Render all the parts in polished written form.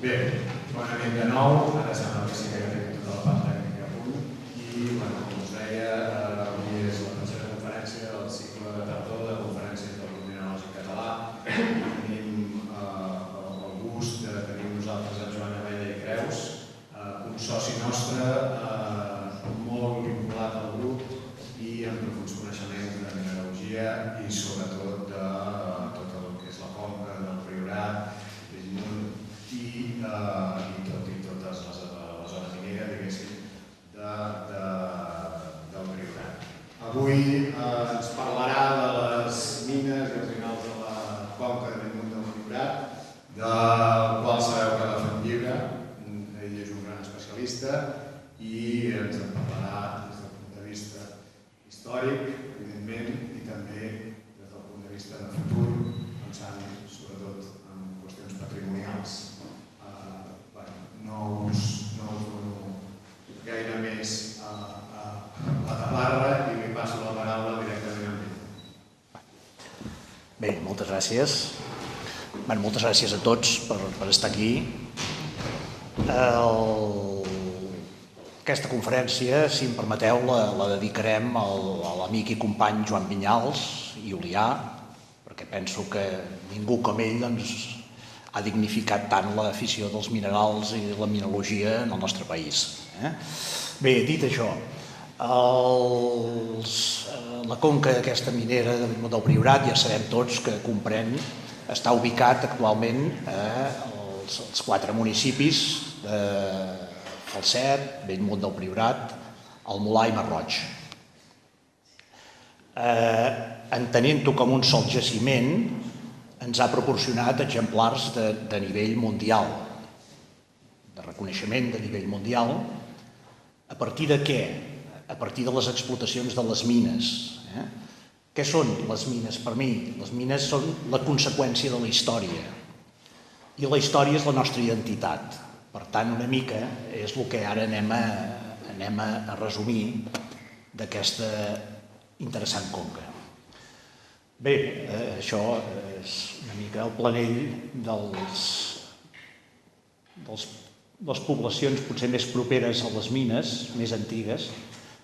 Bé, bona nit de nou. Ara sembla que sí que ja tenim tota la part tècnica a punt. I, com us deia, avui és la tercera conferència del cicle de tardor de conferències del grup mineralògic català. Tenim el gust de tenir nosaltres en Joan Abella i Creus, un soci nostre molt vinculat al grup i amb profunds coneixements de mineralogia i sobretot de tot el que és la conca del Priorat, i totes les zones mineres, diguéssim, del Priorat. Avui ens parlarà de les mines i els minerals de la conca de Bellmunt del Priorat, del qual sabeu que va fer un llibre, ell és un gran especialista, i ens en parlarà des del punt de vista històric, evidentment, i també des del punt de vista de futur, pensant sobretot en qüestions patrimonials. No us dono gaire més la tabarra i li passo la paraula directament a ell. Bé, moltes gràcies. Moltes gràcies a tots per estar aquí. Aquesta conferència, si em permeteu, la dedicarem a l'amic i company Joan Vinyals i Olià, perquè penso que ningú com ell ha dignificat tant l'afició dels minerals i la mineralogia en el nostre país. Bé, dit això, la conca aquesta minera de Bellmunt del Priorat, ja sabem tots que comprèn, està ubicat actualment als 4 municipis de Falset, Bellmunt del Priorat, el Molar i Masroig. Entenent-ho com un sol jaciment, ens ha proporcionat exemplars de nivell mundial, de reconeixement de nivell mundial. A partir de què? A partir de les explotacions de les mines. Què són les mines per mi? Les mines són la conseqüència de la història. I la història és la nostra identitat. Per tant, una mica és el que ara anem a resumir d'aquesta interessant conca. Bé, això és una mica el planell de les poblacions potser més properes a les mines, més antigues.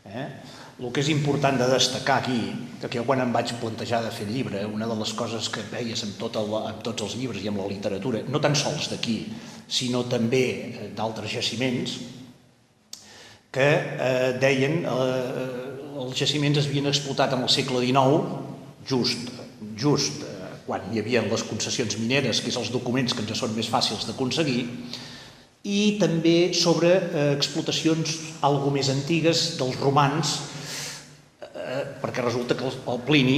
El que és important de destacar aquí, que jo quan em vaig plantejar de fer el llibre, una de les coses que veies amb tots els llibres i amb la literatura, no tan sols d'aquí, sinó també d'altres jaciments, que deien que els jaciments es havien explotat en el segle XIX, just quan hi havia les concessions mineres, que són els documents que ens són més fàcils d'aconseguir, i també sobre explotacions algo més antigues dels romans, perquè resulta que el Plini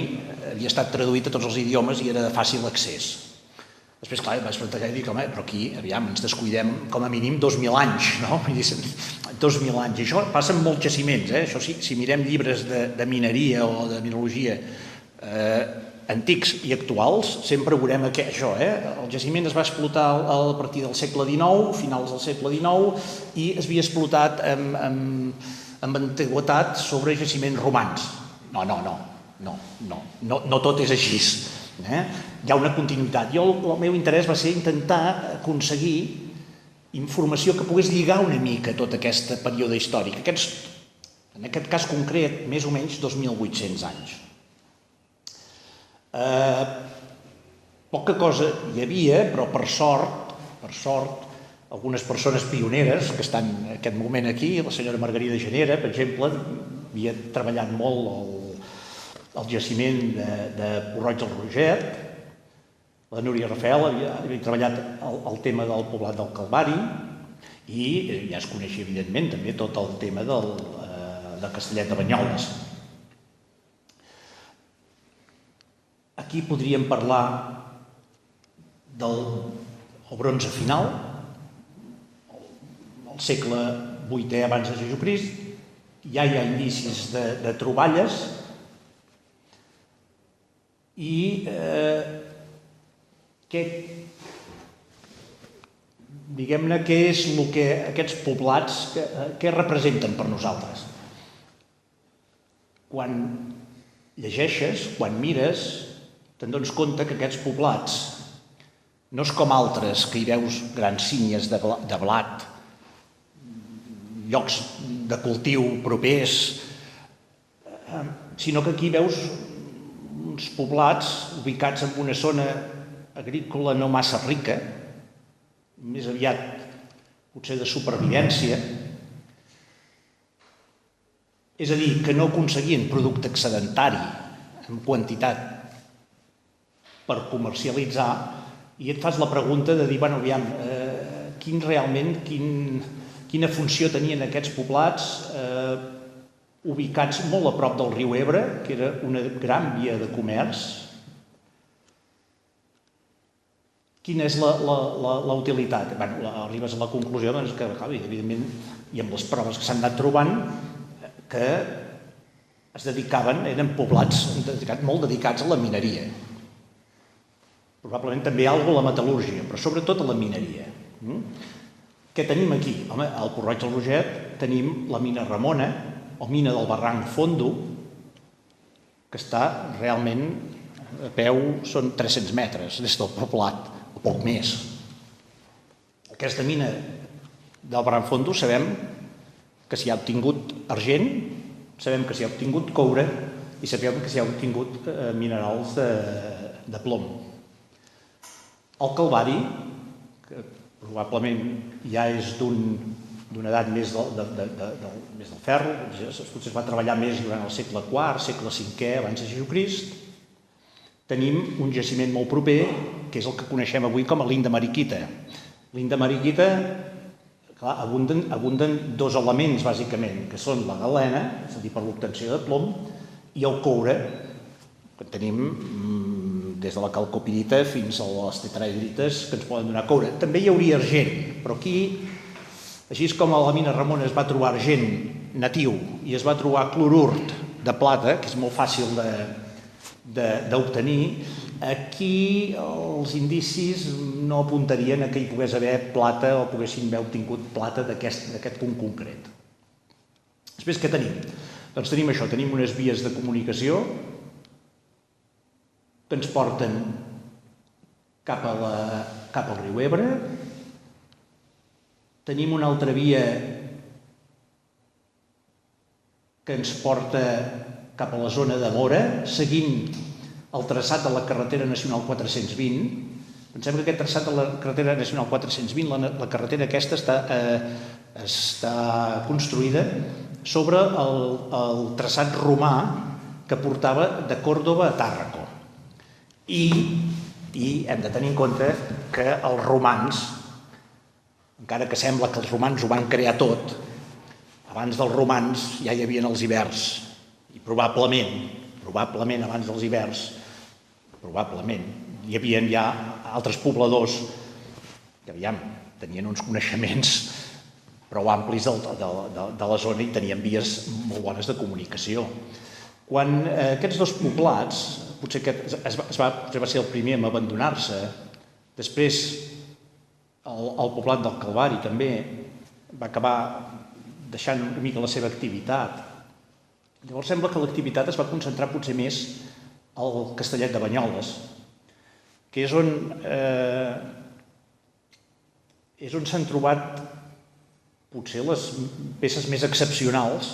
havia estat traduït a tots els idiomes i era de fàcil accés. Després, clar, em vaig plantejar i dic, home, però aquí, aviam, ens descuidem com a mínim 2.000 anys, no? 2.000 anys. I això passa amb molts jaciments, Això si mirem llibres de mineria o de mineralogia antics i actuals, sempre veurem això. El jaciment es va explotar a partir del segle XIX, finals del segle XIX, i es havia explotat amb antiguitat sobre jaciments romans. No tot és així. Hi ha una continuïtat. El meu interès va ser intentar aconseguir informació que pogués lligar una mica tot aquest període històric. En aquest cas concret, més o menys 2.800 anys. Poca cosa hi havia, però per sort, algunes persones pioneres que estan en aquest moment aquí, la senyora Margarida Genera, per exemple, havia treballat molt el jaciment de Port-roig del Roget, la Núria Rafael havia treballat el tema del poblat del Calvari i ja es coneixia, evidentment, també tot el tema de Castellet de Banyoles. Aquí podríem parlar del bronze final, al segle VIII abans de Jesucrist. Ja hi ha indicis de troballes i diguem-ne què és el que aquests poblats què representen per nosaltres. Quan llegeixes, quan mires, te'n dones compte que aquests poblats no és com altres, que hi veus grans sínies de blat, llocs de cultiu propers, sinó que aquí veus uns poblats ubicats en una zona agrícola no massa rica, més aviat potser de supervivència, és a dir, que no aconseguien producte excedentari en quantitat per comercialitzar, i et fas la pregunta de dir, bueno, aviam, quina funció tenien aquests poblats ubicats molt a prop del riu Ebre, que era una gran via de comerç. Quina és la utilitat? Arribes a la conclusió que, evidentment, i amb les proves que s'han anat trobant, que es dedicaven, eren poblats molt dedicats a la mineria. Probablement també a la metal·lúrgia, però sobretot a la mineria. Què tenim aquí? Home, al Port Roig del Roget tenim la mina Ramona, o mina del Barranc Fondo, que està realment a peu, són 300 metres des del poblat, o poc més. Aquesta mina del Barranc Fondo sabem que s'hi ha obtingut argent, sabem que s'hi ha obtingut coure i sabem que s'hi ha obtingut minerals de plom. El Calvari, que probablement ja és d'una edat més del ferro, potser es va treballar més durant el segle IV, segle V abans de Jesucrist, tenim un jaciment molt proper, que és el que coneixem avui com a l'Inde Mariquita. L'Inde Mariquita, clar, abunden dos elements, bàsicament, que són la galena, és a dir, per l'obtenció de plom, i el coure, que tenim des de la calcopirita fins a les tetraedrites que ens poden donar coure. També hi hauria argent, però aquí, així com a la mina Ramona es va trobar argent natiu i es va trobar clorur de plata, que és molt fàcil d'obtenir, aquí els indicis no apuntarien a que hi pogués haver plata o poguessin haver obtingut plata d'aquest punt concret. Després, què tenim? Doncs tenim això, tenim unes vies de comunicació que ens porten cap al riu Ebre. Tenim una altra via que ens porta cap a la zona de Móra, seguint el traçat de la carretera nacional 420. Pensem que aquest traçat de la carretera nacional 420, la carretera aquesta està construïda sobre el traçat romà que portava de Còrdova a Tàrraco. I hem de tenir en compte que els romans, encara que sembla que els romans ho van crear tot, abans dels romans ja hi havia els hiverns, i probablement abans dels hiverns, hi havia ja altres pobladors que, tenien uns coneixements prou amplis de la zona i tenien vies molt bones de comunicació. Quan aquests dos poblats, potser va ser el primer a abandonar-se, després el poblat del Calvari també va acabar deixant una mica la seva activitat. Llavors sembla que l'activitat es va concentrar potser més al Castellet de Banyoles, que és on s'han trobat potser les peces més excepcionals,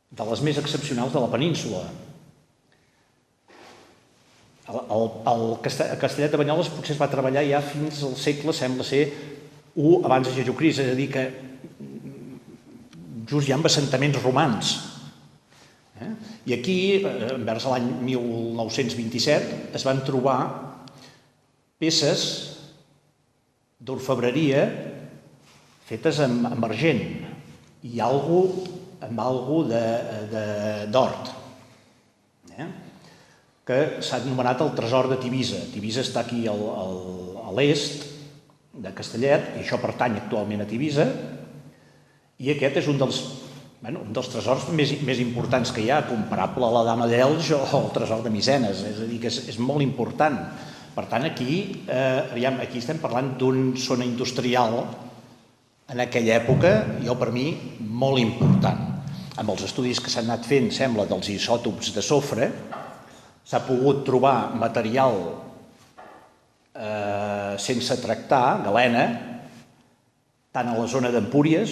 de les més excepcionals de la península. El Castellet de Banyoles potser es va treballar ja fins al segle, sembla ser, I abans de Jesucrist, és a dir, que just hi ha assentaments romans. I aquí, envers l'any 1927, es van trobar peces d'orfebreria fetes amb argent i amb alguna d'or, que s'ha anomenat el tresor de Tivisa. Tivisa està aquí a l'est de Castellet, i això pertany actualment a Tivisa, i aquest és un dels tresors més importants que hi ha, comparable a la Dama d'Elx o el tresor de Micenes, és a dir, que és molt important. Per tant, aquí estem parlant d'una zona industrial en aquella època, per mi, molt important. Amb els estudis que s'han anat fent, sembla, dels isòtops de sofre, s'ha pogut trobar material sense tractar, galena, tant a la zona d'Empúries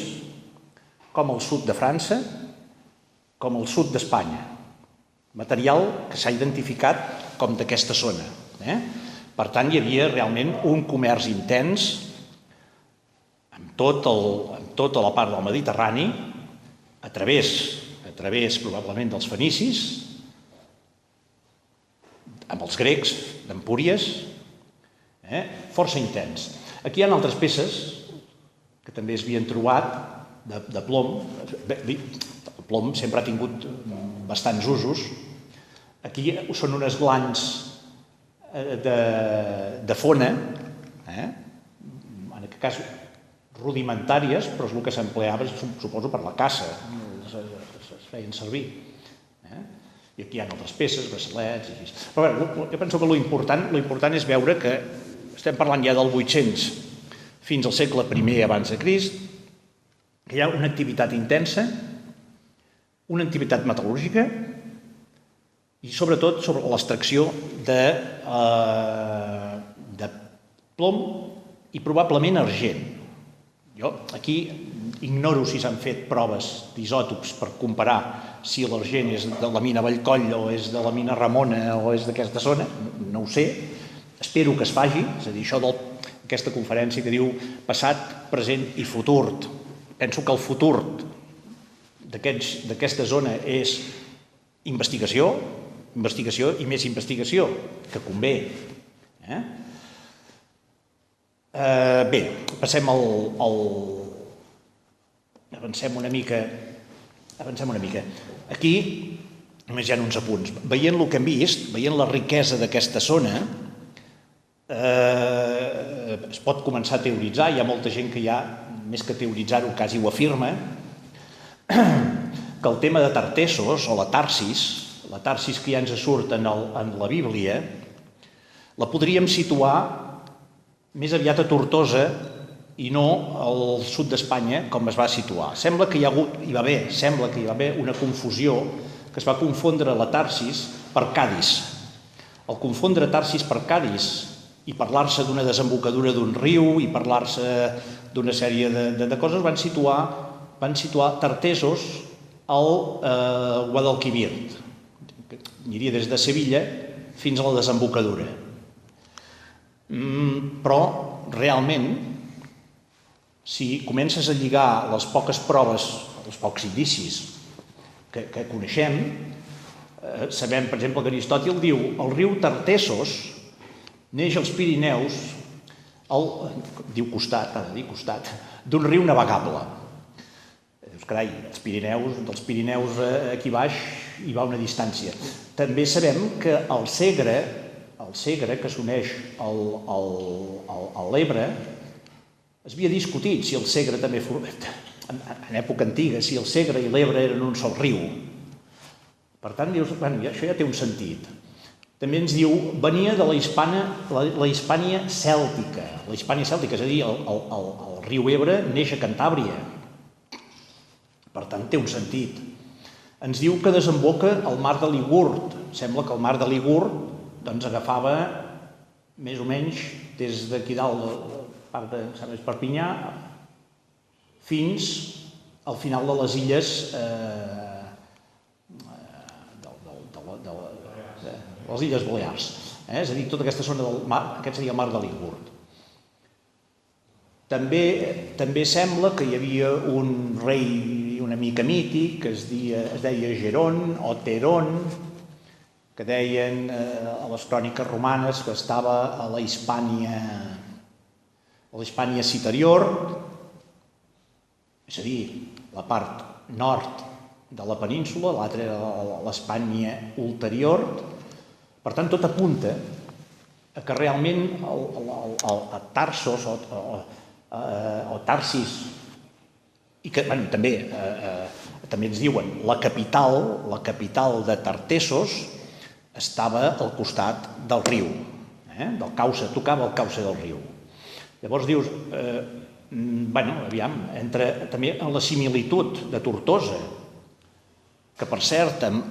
com al sud de França com al sud d'Espanya. Material que s'ha identificat com d'aquesta zona. Per tant, hi havia realment un comerç intens amb tota la part del Mediterrani, a través probablement dels fenicis, amb els grecs, d'Empúries, força intens. Aquí hi ha altres peces que també es havien trobat de plom. El plom sempre ha tingut bastants usos. Aquí són unes glans de fona, en aquest cas rudimentàries, però és el que s'empleava, suposo, per la caça, es feien servir. I aquí hi ha altres peces, braçalets... Però bé, jo penso que l'important és veure que estem parlant ja del 800 fins al segle I abans de Crist, que hi ha una activitat intensa, una activitat metal·lúrgica i sobretot sobre l'extracció de plom i probablement argent. Jo aquí ignoro si s'han fet proves d'isòtops per comparar si l'argent és de la mina Vallcoll o és de la mina Ramona o és d'aquesta zona, no ho sé. Espero que es faci, és a dir, això d'aquesta conferència que diu passat, present i futur. Penso que el futur d'aquesta zona és investigació i més investigació, que convé. Bé, avancem una mica. Aquí només hi ha uns apunts. Veient el que hem vist, veient la riquesa d'aquesta zona, es pot començar a teoritzar, hi ha molta gent que ja, més que teoritzar-ho, quasi ho afirma, que el tema de Tartessos, o la Tarsis que ja ens surt en la Bíblia, la podríem situar més aviat a Tortosa i no al sud d'Espanya, com es va situar. Sembla que hi va haver una confusió, que es va confondre la Tarsis per Cadis. Al confondre Tarsis per Cadis i parlar-se d'una desembocadura d'un riu i parlar-se d'una sèrie de coses, van situar Tartessos al Guadalquivir. Aniria des de Sevilla fins a la desembocadura. Però, realment, si comences a lligar les poques proves, els pocs indicis que coneixem, sabem, per exemple, que Aristòtil diu el riu Tartessos neix als Pirineus, diu costat, d'un riu navegable. Dius, carai, dels Pirineus aquí baix hi va una distància. També sabem que el Segre, que s'uneix a l'Ebre, es havia discutit si el Segre també, en època antiga, si el Segre i l'Ebre eren un sol riu. Per tant, dius, això ja té un sentit. També ens diu, venia de la Hispània cèltica. La Hispània cèltica, és a dir, el riu Ebre neix a Cantàbria. Per tant, té un sentit. Ens diu que desemboca al mar de Ligurd. Sembla que el mar de Ligurd agafava més o menys des d'aquí dalt, part de Perpinyà, fins al final de les illes les Illes Balears. És a dir, tota aquesta zona del mar, aquest seria el mar de Ligurd. També sembla que hi havia un rei una mica mític que es deia Geron o Teron, que deien a les cròniques romanes que estava a la Hispània Citerior, és a dir, la part nord de la península, l'altra era l'Hispània ulterior. Per tant, tot apunta que realment Tarsos o Tarsis, i que també ens diuen la capital de Tartessos estava al costat del riu, del cauce, tocava el cauce del riu. Llavors dius, aviam, entra també en la similitud de Tortosa, que per cert, en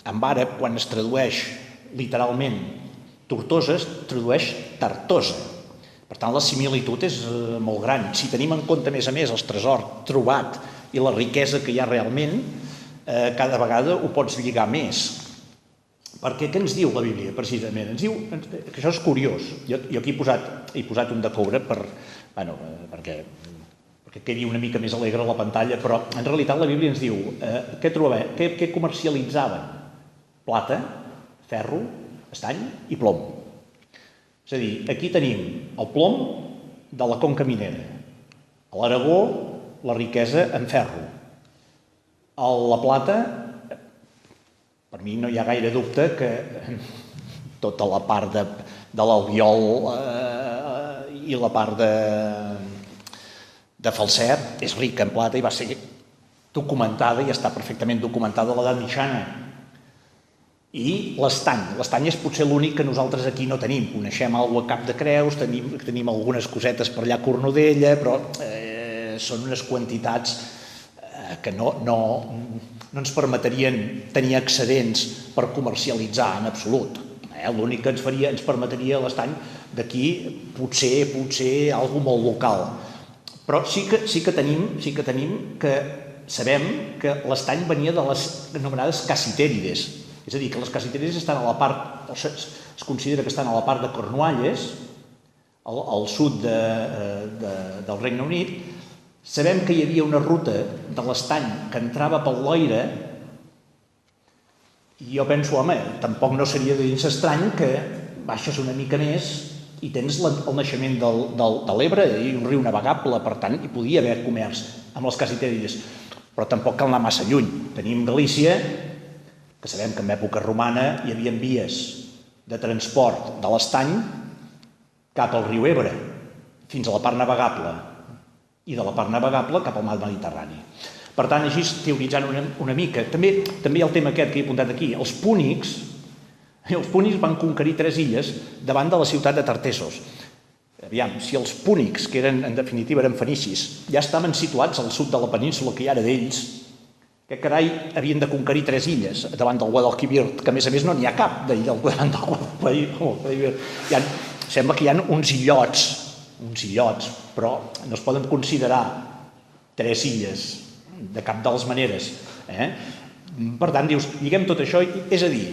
àrab, quan es tradueix literalment Tortosa es tradueix Tartosa. Per tant, la similitud és molt gran. Si tenim en compte, a més, el tresor trobat i la riquesa que hi ha realment, cada vegada ho pots lligar més. Perquè què ens diu la Bíblia, precisament? Ens diu que això és curiós. Jo aquí he posat un de coure perquè quedi una mica més alegre a la pantalla, però en realitat la Bíblia ens diu què comercialitzaven? Plata, ferro, estany i plom. És a dir, aquí tenim el plom de la conca minera, a l'Aragó la riquesa en ferro, la plata, per mi no hi ha gaire dubte que tota la part de l'Albiol i la part de Falset és rica en plata i va ser documentada i està perfectament documentada a l'edat mitjana. I l'estany és potser l'únic que nosaltres aquí no tenim. Coneixem alguna cosa a Cap de Creus, tenim algunes cosetes per allà a Cornudella, però són unes quantitats que no ens permetrien tenir excedents per comercialitzar en absolut. L'únic que ens permetria l'estany d'aquí potser alguna cosa molt local. Però sí que tenim que sabem que l'estany venia de les anomenades cassitèrides. És a dir, que les cassitèrides estan a la part, es considera que estan a la part de Cornualles, al sud del Regne Unit. Sabem que hi havia una ruta de l'estany que entrava pel Loira i jo penso, home, tampoc no seria de dins estrany que baixes una mica més i tens el naixement de l'Ebre i un riu navegable, per tant, hi podia haver comerç amb les cassitèrides, però tampoc cal anar massa lluny. Tenim Galícia, que sabem que en època romana hi havia vies de transport de l'estany cap al riu Ebre, fins a la part navegable, i de la part navegable cap al mar Mediterrani. Per tant, així teoritzant una mica. També hi ha el tema aquest que he apuntat aquí. Els púnics van conquerir 3 illes davant de la ciutat de Tartessos. Aviam, si els púnics, que en definitiva eren fenicis, ja estaven situats al sud de la península que ja era d'ells, que carai havien de conquerir 3 illes davant del Guadalquivir, que a més no n'hi ha cap d'illa davant del Guadalquivir. Sembla que hi ha uns illots, però no es poden considerar 3 illes de cap de les maneres. Per tant, dius, lliguem tot això, és a dir,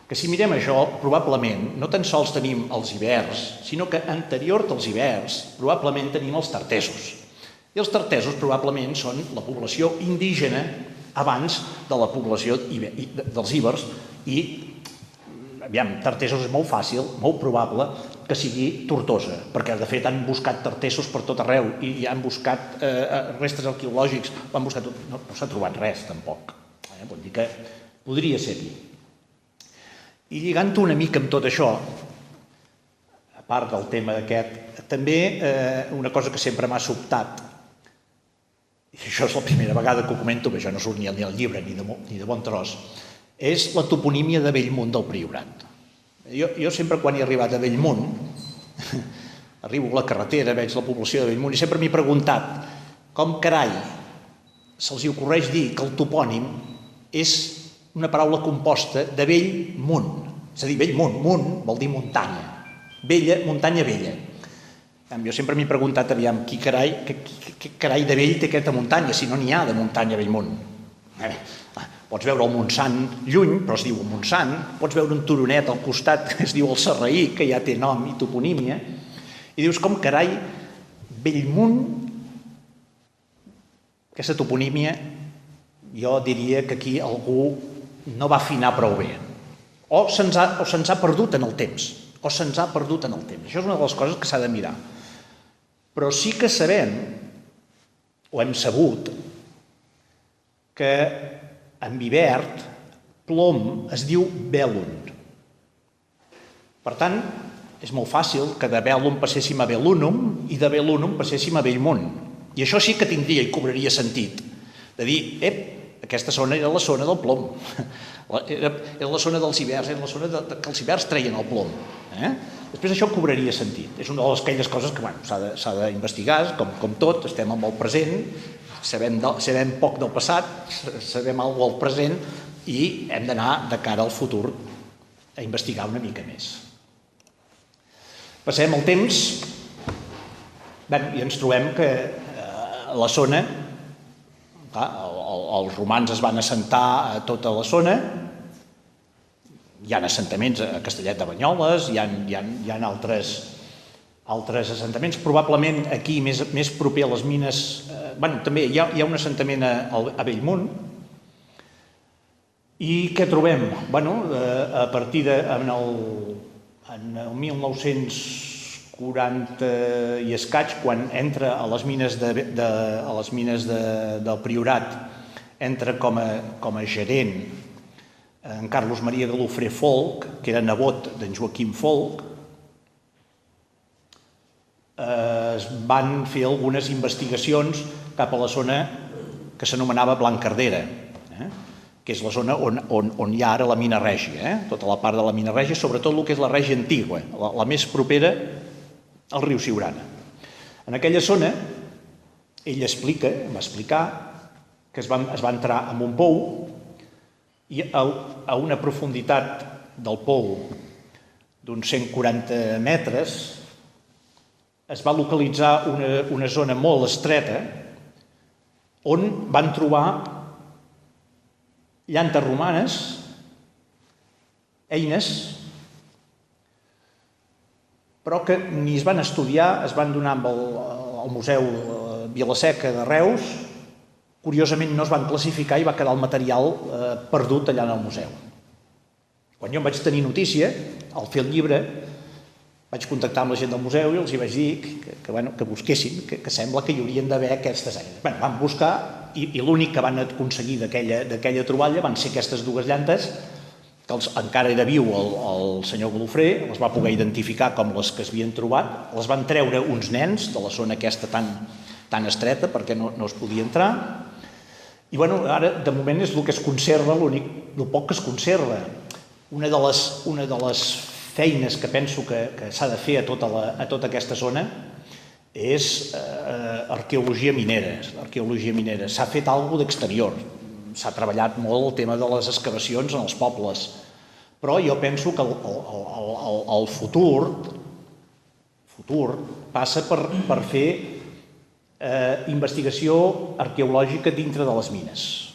que si mirem això, probablement no tan sols tenim els ibers, sinó que anterior als ibers probablement tenim els tartesos. I els tartesos probablement són la població indígena abans de la població dels íbers i, aviam, Tartesos és molt fàcil, molt probable que sigui Tortosa, perquè de fet han buscat tartesos per tot arreu i han buscat restes arqueològics, no s'ha trobat res tampoc. Vol dir que podria ser-hi. I lligant-ho una mica amb tot això, a part del tema d'aquest, també una cosa que sempre m'ha sobtat, i això és la primera vegada que ho comento, perquè això no surt ni al llibre ni de bon tros, és la toponímia de Bellmunt del Priorat. Jo sempre quan he arribat a Bellmunt, arribo a la carretera, veig la població de Bellmunt i sempre m'he preguntat com carai se'ls ocorreix dir que el topònim és una paraula composta de Bellmunt. És a dir, Bellmunt, munt vol dir muntanya, vella, muntanya vella. Jo sempre m'he preguntat, aviam, què carai de vell té aquesta muntanya, si no n'hi ha de muntanya a Bellmunt. Pots veure el Montsant lluny, però es diu el Montsant, pots veure un turonet al costat que es diu el Serraí, que ja té nom i toponímia, i dius, com carai, Bellmunt, aquesta toponímia, jo diria que aquí algú no va afinar prou bé, o se'ns ha perdut en el temps, Això és una de les coses que s'ha de mirar. Però sí que sabem, o hem sabut, que en Vivert plom es diu Bèlun. Per tant, és molt fàcil que de Bèlun passéssim a Bellunum i de Bellunum passéssim a Bellmunt. I això sí que tindria i cobraria sentit. De dir, aquesta zona era la zona del plom. Era la zona dels ibers, era la zona que els ibers treien el plom. Després això cobraria sentit. És una de aquelles coses que s'ha d'investigar, com tot, estem amb el present, sabem poc del passat, sabem alguna cosa del present i hem d'anar de cara al futur a investigar una mica més. Passem el temps i ens trobem que la zona, els romans es van assentar a tota la zona, hi ha assentaments a Castellet de Banyoles, hi ha altres assentaments, probablement aquí més proper a les mines, també hi ha un assentament a Bellmunt. I què trobem? A partir en el 1940 i escaig, quan entra a les mines del Priorat, entra com a gerent en Carlos Maria Galofré Folch, que era nebot d'en Joaquim Folch. Es van fer algunes investigacions cap a la zona que s'anomenava Blancardera, que és la zona on hi ha ara la mina Règia, tota la part de la mina Règia, sobretot el que és la Règia Antigua, la més propera al riu Siurana. En aquella zona, ell va explicar que es va entrar en un pou i a una profunditat del pou d'uns 140 metres es va localitzar una zona molt estreta on van trobar llantes romanes, eines, però que ni es van estudiar, es van donar al Museu Vilaseca de Reus. Curiosament no es van classificar i va quedar el material perdut allà en el museu. Quan jo en vaig tenir notícia, al fer el llibre, vaig contactar amb la gent del museu i els hi vaig dir que busquessin, que sembla que hi haurien d'haver aquestes eines. Van buscar i l'únic que van aconseguir d'aquella troballa van ser aquestes dues llantes, que encara era viu el senyor Galofré, les va poder identificar com les que s'havien trobat, les van treure uns nens de la zona aquesta tan estreta perquè no es podia entrar. I ara, de moment, és el que es conserva, el poc que es conserva. Una de les feines que penso que s'ha de fer a tota aquesta zona és arqueologia minera. S'ha fet alguna cosa d'exterior, s'ha treballat molt el tema de les excavacions en els pobles, però jo penso que el futur passa per fer investigació arqueològica dintre de les mines,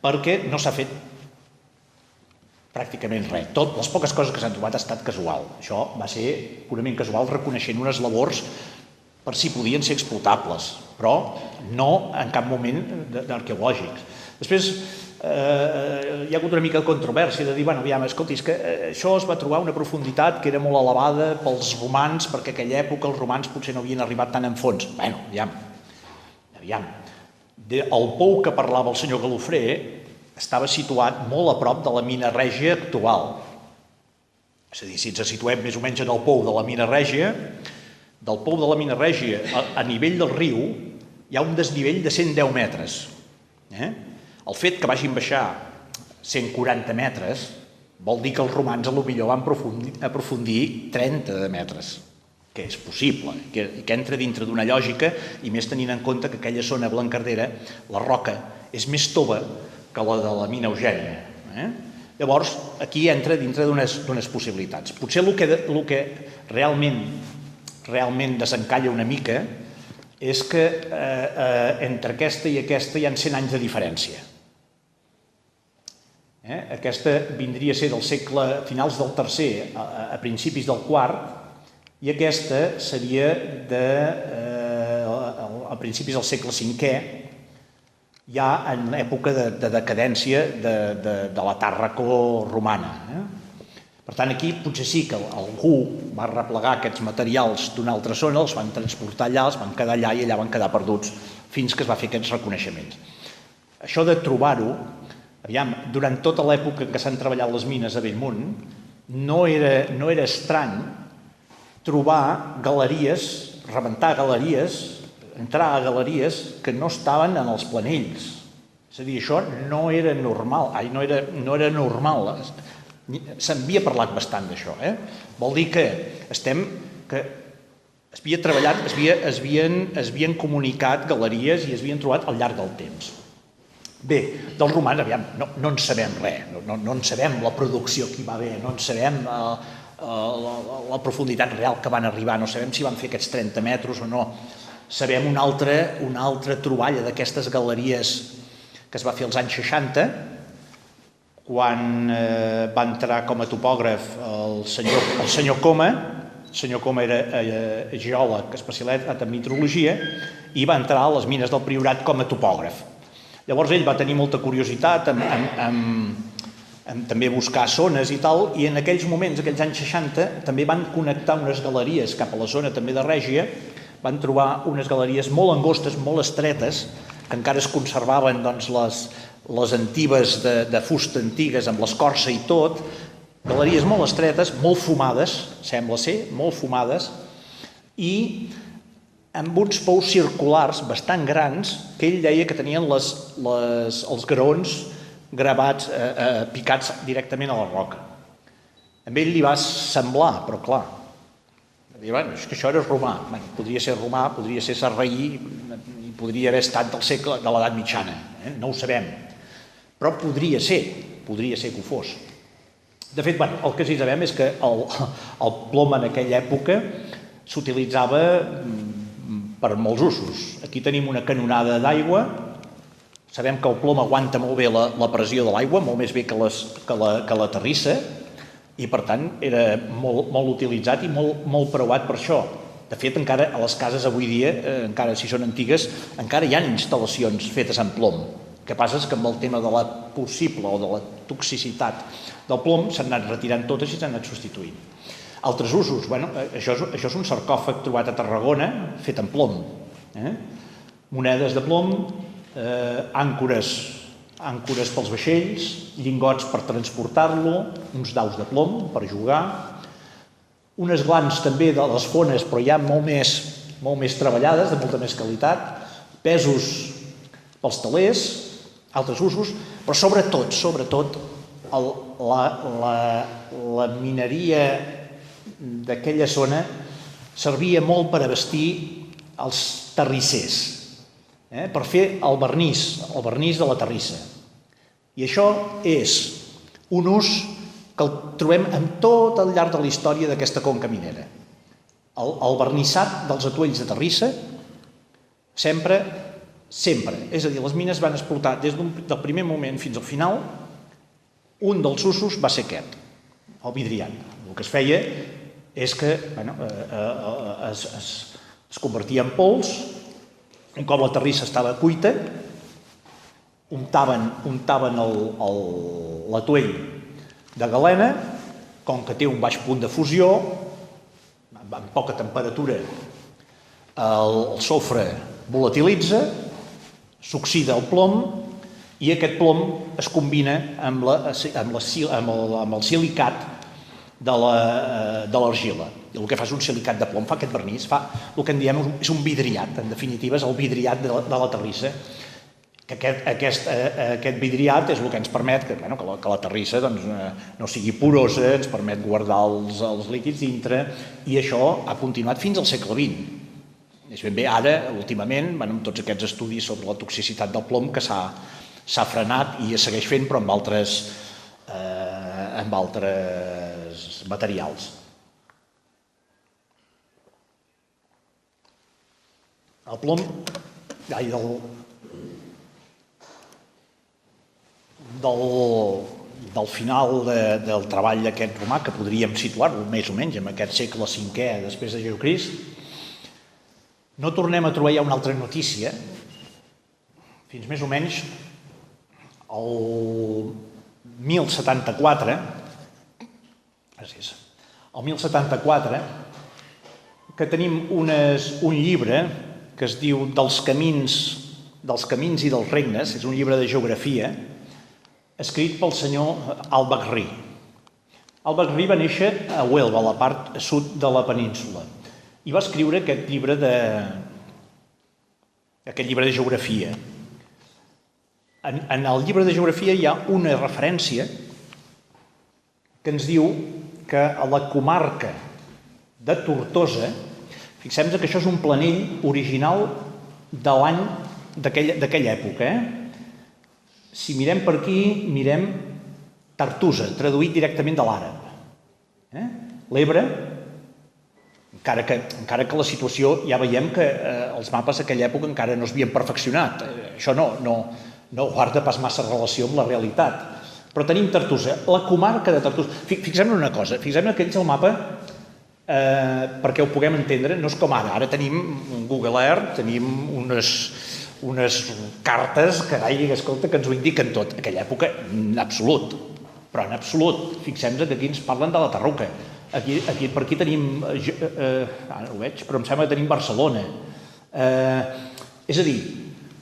perquè no s'ha fet pràcticament res. Les poques coses que s'han trobat ha estat casual. Això va ser purament casual, reconeixent unes labors per si podien ser explotables, però no en cap moment d'arqueològics. Després hi ha hagut una mica de controvèrsia de dir, escolti, és que això es va trobar una profunditat que era molt elevada pels romans, perquè en aquella època els romans potser no havien arribat tan en fons. Aviam. El pou que parlava el senyor Galofré estava situat molt a prop de la mina Règia actual. És a dir, si ens situem més o menys en el pou de la mina Règia, del pou de la mina Règia a nivell del riu hi ha un desnivell de 110 metres. El fet que vagin baixar 140 metres vol dir que els romans potser van aprofundir 30 metres, que és possible, que entra dintre d'una lògica, i més tenint en compte que aquella zona blancardera, la roca, és més tova que la de la mina Eugènia. Llavors, aquí entra dintre d'unes possibilitats. Potser el que realment desencalla una mica és que entre aquesta i aquesta hi ha 100 anys de diferència. Aquesta vindria a ser del segle finals del tercer a principis del quart i aquesta seria a principis del segle cinquè, ja en època de decadència de la Tàrraco romana. Per tant, aquí potser sí que algú va replegar aquests materials d'una altra zona, els van transportar allà, els van quedar allà i allà van quedar perduts fins que es va fer aquests reconeixements. Això de trobar-ho, durant tota l'època en què s'han treballat les mines a Bellmunt, no era estrany trobar galeries, rebentar galeries, entrar a galeries que no estaven en els planells. És a dir, això no era normal. S'havia parlat bastant d'això. Vol dir que es havia treballat, es havien comunicat galeries i es havien trobat al llarg del temps. Bé, dels romans, no en sabem res, no en sabem la producció que hi va haver, no en sabem la profunditat real que van arribar, no sabem si van fer aquests 30 metres o no. Sabem una altra troballa d'aquestes galeries que es va fer als anys 60, quan va entrar com a topògraf el senyor Coma. El senyor Coma era geòleg especialitzat en meteorologia i va entrar a les mines del Priorat com a topògraf. Llavors ell va tenir molta curiositat en també buscar zones i tal, i en aquells moments, aquells anys 60, també van connectar unes galeries cap a la zona també de Règia, van trobar unes galeries molt angostes, molt estretes, que encara es conservaven les antigues de fusta antigues amb l'escorça i tot, galeries molt estretes, molt fumades, sembla ser, molt fumades, i amb uns pous circulars bastant grans que ell deia que tenien els graons gravats, picats directament a la roca. A ell li va semblar, però clar, és que això era romà. Podria ser romà, podria ser sarraí, i podria haver estat del segle de l'edat mitjana, no ho sabem. Però podria ser que ho fos. De fet, el que sí sabem és que el plom en aquella època s'utilitzava per molts usos. Aquí tenim una canonada d'aigua. Sabem que el plom aguanta molt bé la pressió de l'aigua, molt més bé que la terrissa, i per tant era molt utilitzat i molt preuat per això. De fet, encara a les cases avui dia, encara si són antigues, encara hi ha instal·lacions fetes en plom. El que passa és que amb el tema de la possible o de la toxicitat del plom s'han anat retirant totes i s'han anat substituint. Altres usos, això és un sarcòfag trobat a Tarragona fet en plom. Monedes de plom, àncores pels vaixells, llingots per transportar-lo, uns daus de plom per jugar, unes glans també de les fones, però ja molt més treballades, de molta més qualitat, pesos pels telers, altres usos, però sobretot la mineria d'aquella zona servia molt per abastir els terrissers, per fer el vernís de la terrissa. I això és un ús que el trobem en tot el llarg de la història d'aquesta conca minera. El vernissat dels atuells de terrissa sempre, és a dir, les mines van explotar des del primer moment fins al final. Un dels usos va ser aquest, el vidriat. El que es feia és que es convertia en pols, un cop la terrissa estava cuita, untaven l'atuell de galena, com que té un baix punt de fusió, amb poca temperatura el sofre volatilitza, s'oxida el plom i aquest plom es combina amb el silicat de l'argila. I el que fa és un silicat de plom, fa aquest vernís, fa el que en diem és un vidriat, en definitiva és el vidriat de la terrissa. Aquest vidriat és el que ens permet que la terrissa no sigui porosa, ens permet guardar els líquids dintre, i això ha continuat fins al segle XX. És ben bé ara, últimament, amb tots aquests estudis sobre la toxicitat del plom, que s'ha frenat i es segueix fent, però amb altres materials. El plom, del final del treball aquest romà, que podríem situar-lo més o menys en aquest segle V després de Jesucrist, no tornem a trobar ja una altra notícia fins més o menys el 1074, que tenim un llibre que es diu dels camins i dels regnes, és un llibre de geografia, escrit pel senyor Al-Bagri. Al-Bagri va néixer a Huelva, a la part sud de la península, i va escriure aquest llibre de geografia. En el llibre de geografia hi ha una referència que ens diu que a la comarca de Tortosa, fixem-nos que això és un planell original de l'any d'aquella època. Si mirem per aquí, mirem Tartusa, traduït directament de l'àrab. l'Ebre, encara que la situació ja veiem que els mapes d'aquella època encara no s'havien perfeccionat. Això no guarda pas massa relació amb la realitat. Però tenim Tortosa, la comarca de Tortosa. Fixem-ne una cosa, fixem-ne que ells el mapa, perquè ho puguem entendre, no és com ara. Ara tenim un Google Earth, tenim unes cartes, carai, escolta, que ens ho indiquen tot. Aquella època, en absolut, però en absolut. Fixem-nos que aquí ens parlen de la Tarruca. Aquí per aquí tenim, ara ho veig, però em sembla que tenim Barcelona. És a dir,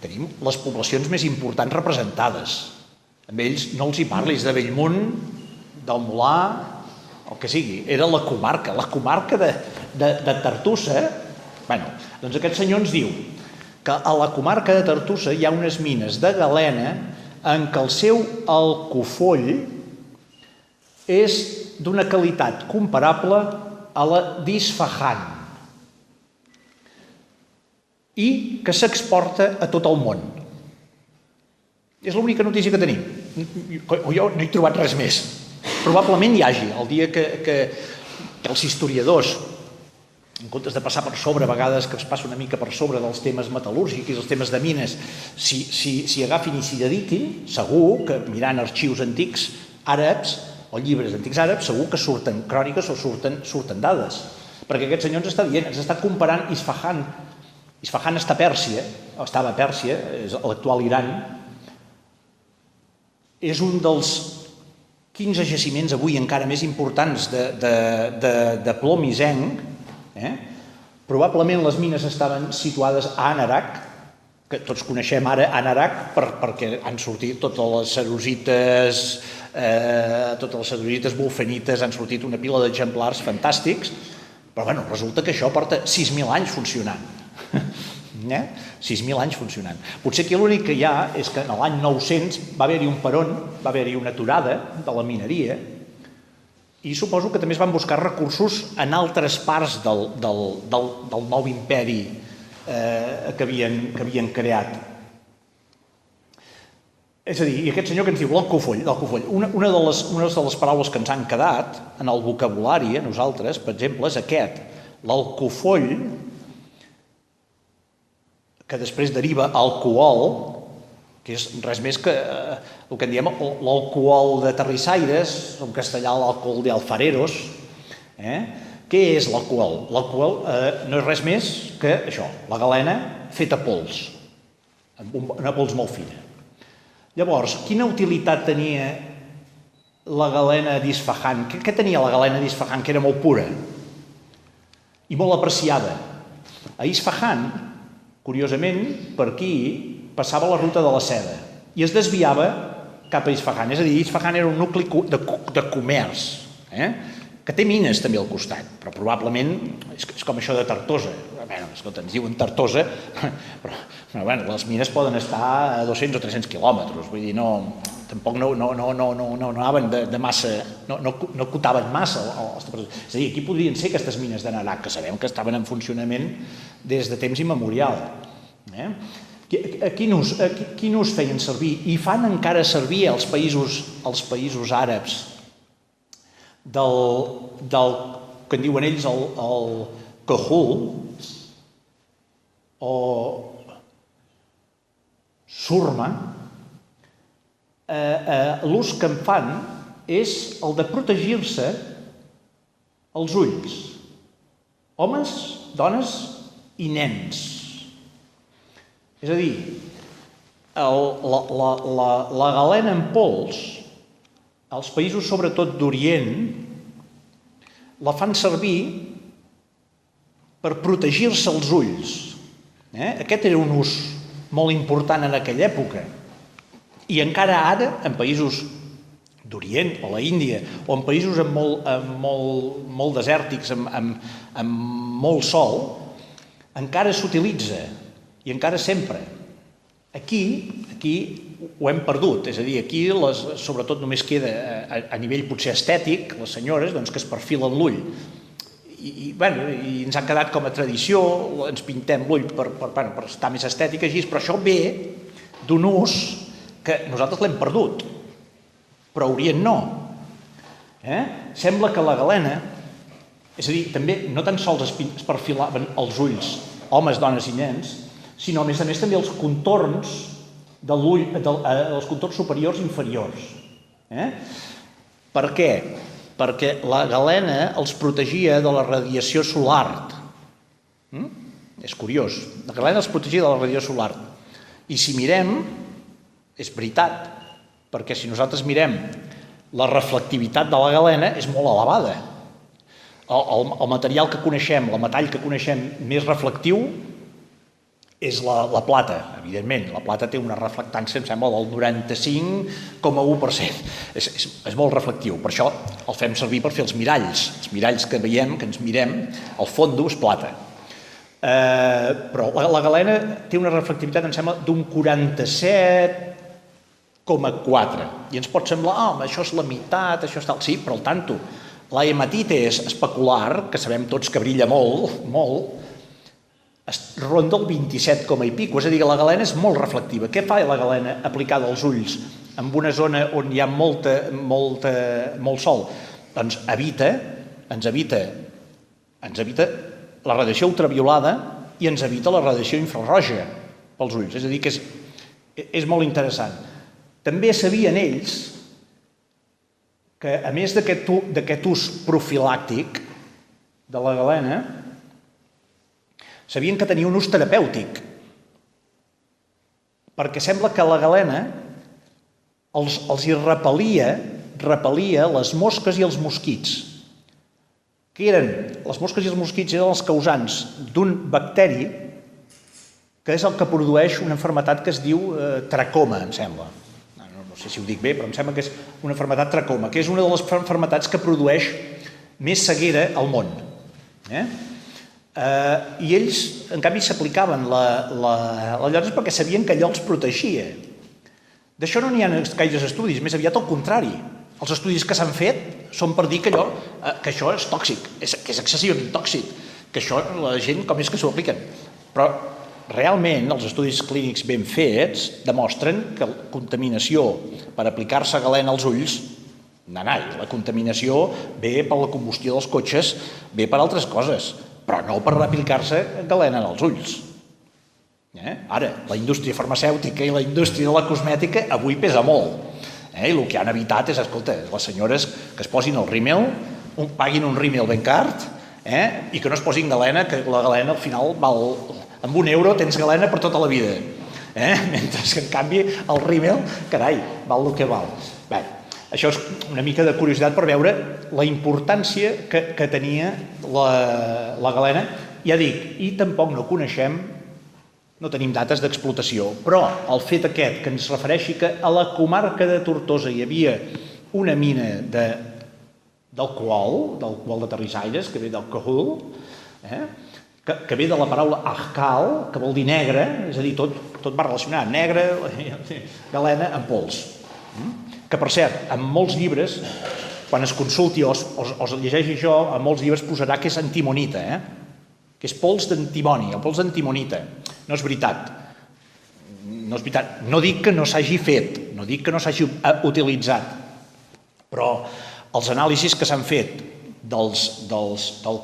tenim les poblacions més importants representades. Amb ells no els hi parlis de Bellmunt, del Molar, el que sigui. Era la comarca de Tortosa. Bé, doncs aquest senyor ens diu que a la comarca de Tortosa hi ha unes mines de galena en què el seu alcofoll és d'una qualitat comparable a la d'Isfahan i que s'exporta a tot el món. És l'única notícia que tenim. Jo no he trobat res més. Probablement hi hagi. El dia que els historiadors, en comptes de passar per sobre, a vegades que es passa una mica per sobre dels temes metal·lúrgics, els temes de mines, si agafin i s'hi dediquin, segur que mirant arxius antics àrabs o llibres antics àrabs, segur que surten cròniques o surten dades. Perquè aquest senyor ens està dient, ens està comparant Isfahan. Isfahan està a Pèrsia, o estava a Pèrsia, és l'actual Iran. És un dels 15 jaciments avui encara més importants de plom i zenc. Probablement les mines estaven situades a Anarak, que tots coneixem ara Anarak perquè han sortit totes les cerosites wolfenites, han sortit una pila d'exemplars fantàstics, però bueno, resulta que això porta 6.000 anys funcionant. 6.000 anys funcionant. Potser aquí l'únic que hi ha és que en l'any 900 va haver-hi un peron, va haver-hi una aturada de la mineria i suposo que també es van buscar recursos en altres parts del nou imperi que havien creat. És a dir, i aquest senyor que ens diu l'alcofoll. Una de les paraules que ens han quedat en el vocabulari a nosaltres, per exemple, és aquest. L'alcofoll, que després deriva alcohol, que és res més que el que en diem l'alcohol de terrissaires, en castellà l'alcohol d'alfareros. Què és l'alcohol? L'alcohol no és res més que això, la galena feta pols, una pols molt fina. Llavors, quina utilitat tenia la galena d'Isfahan? Què tenia la galena d'Isfahan, que era molt pura i molt apreciada? A Isfahan, curiosament, per aquí passava la ruta de la seda i es desviava cap a Isfahan. És a dir, Isfahan era un nucli de comerç, que té mines també al costat, però probablement és com això de Tortosa. Escolta, ens diuen Tortosa, però les mines poden estar a 200 o 300 quilòmetres, vull dir, tampoc no anaven de massa, no cotaven massa. És a dir, aquí podrien ser aquestes mines de Narak, que sabem que estaven en funcionament des de temps immemorial. Quin ús feien servir? I fan encara servir als països àrabs del que en diuen ells el Cahul o Surma. L'ús que en fan és el de protegir-se els ulls, homes, dones i nens. És a dir, la galena en pols, als països sobretot d'Orient, la fan servir per protegir-se els ulls. Aquest era un ús molt important en aquella època. I encara ara, en països d'Orient o la Índia, o en països molt desèrtics, amb molt sol, encara s'utilitza, i encara sempre. Aquí ho hem perdut, és a dir, aquí sobretot només queda a nivell potser estètic, les senyores que es perfilen l'ull. I ens ha quedat com a tradició, ens pintem l'ull per estar més estètic així, però això ve d'un ús que nosaltres l'hem perdut, però a Orient no. Sembla que la galena És a dir, també no tan sols es perfilaven els ulls, homes, dones i nens, sinó a més també els contorns de l'ull, els contorns superiors i inferiors. Per què? Perquè la galena els protegia de la radiació solar. És curiós, la galena els protegia de la radiació solar. I si mirem, és veritat, perquè si nosaltres mirem la reflectivitat de la galena és molt elevada. El material que coneixem, el metall que coneixem més reflectiu és la plata, evidentment. La plata té una reflectància, em sembla, del 95,1%. És molt reflectiu, per això el fem servir per fer els miralls. Els miralls que veiem, que ens mirem, el fondo és plata. Però la galena té una reflectivitat, em sembla, d'un 47,4. I ens pot semblar, això és la meitat, això és tal. Sí, però al tanto, la hematita és especular, que sabem tots que brilla molt, molt, ronda el 27, i pico, és a dir, que la galena és molt reflectiva. Què fa la galena aplicada als ulls en una zona on hi ha molt sol? Doncs ens evita la radiació ultraviolada i ens evita la radiació infrarroja pels ulls. És a dir, que és molt interessant. També sabien ells que, a més d'aquest ús profilàctic de la galena, sabien que tenia un ús terapèutic, perquè sembla que la galena els hi repel·lia les mosques i els mosquits, que les mosques i els mosquits eren els causants d'un bacteri que és el que produeix una malaltia que es diu tracoma, em sembla. No sé si ho dic bé, però em sembla que és una malaltia tracoma, que és una de les malalties que produeix més ceguera al món. I ells, en canvi, s'aplicaven la llosa perquè sabien que allò els protegia. D'això no n'hi ha gaires estudis, més aviat al contrari. Els estudis que s'han fet són per dir que això és tòxic, que és excessivament tòxic, que això la gent com és que s'ho apliquen. Però realment els estudis clínics ben fets demostren que la contaminació per aplicar-se galena als ulls, la contaminació ve per la combustió dels cotxes, ve per altres coses, però no per aplicar-se galena als ulls. Ara, la indústria farmacèutica i la indústria de la cosmètica avui pesa molt. I el que han evitat és, escolta, les senyores que es posin el rímel, paguin un rímel ben car, i que no es posin galena, que la galena al final val... Amb €1 tens galena per tota la vida. Mentre que, en canvi, el rímel, carai, val el que val. Bé, això és una mica de curiositat per veure la importància que tenia la galena. Ja dic, i tampoc no coneixem, no tenim dates d'explotació, però el fet aquest que ens refereixi que a la comarca de Tortosa hi havia una mina d'alcohol de terrissaires, que ve del Cahul, que ve de la paraula ahkal, que vol dir negre, és a dir, tot va relacionat, negre, galena en pols. Que, per cert, en molts llibres, quan es consulti o es llegeixi això, en molts llibres posarà que és antimonita, que és pols d'antimoni, el pols d'antimonita. No és veritat. No és veritat. No dic que no s'hagi fet, no dic que no s'hagi utilitzat, però els anàlisis que s'han fet del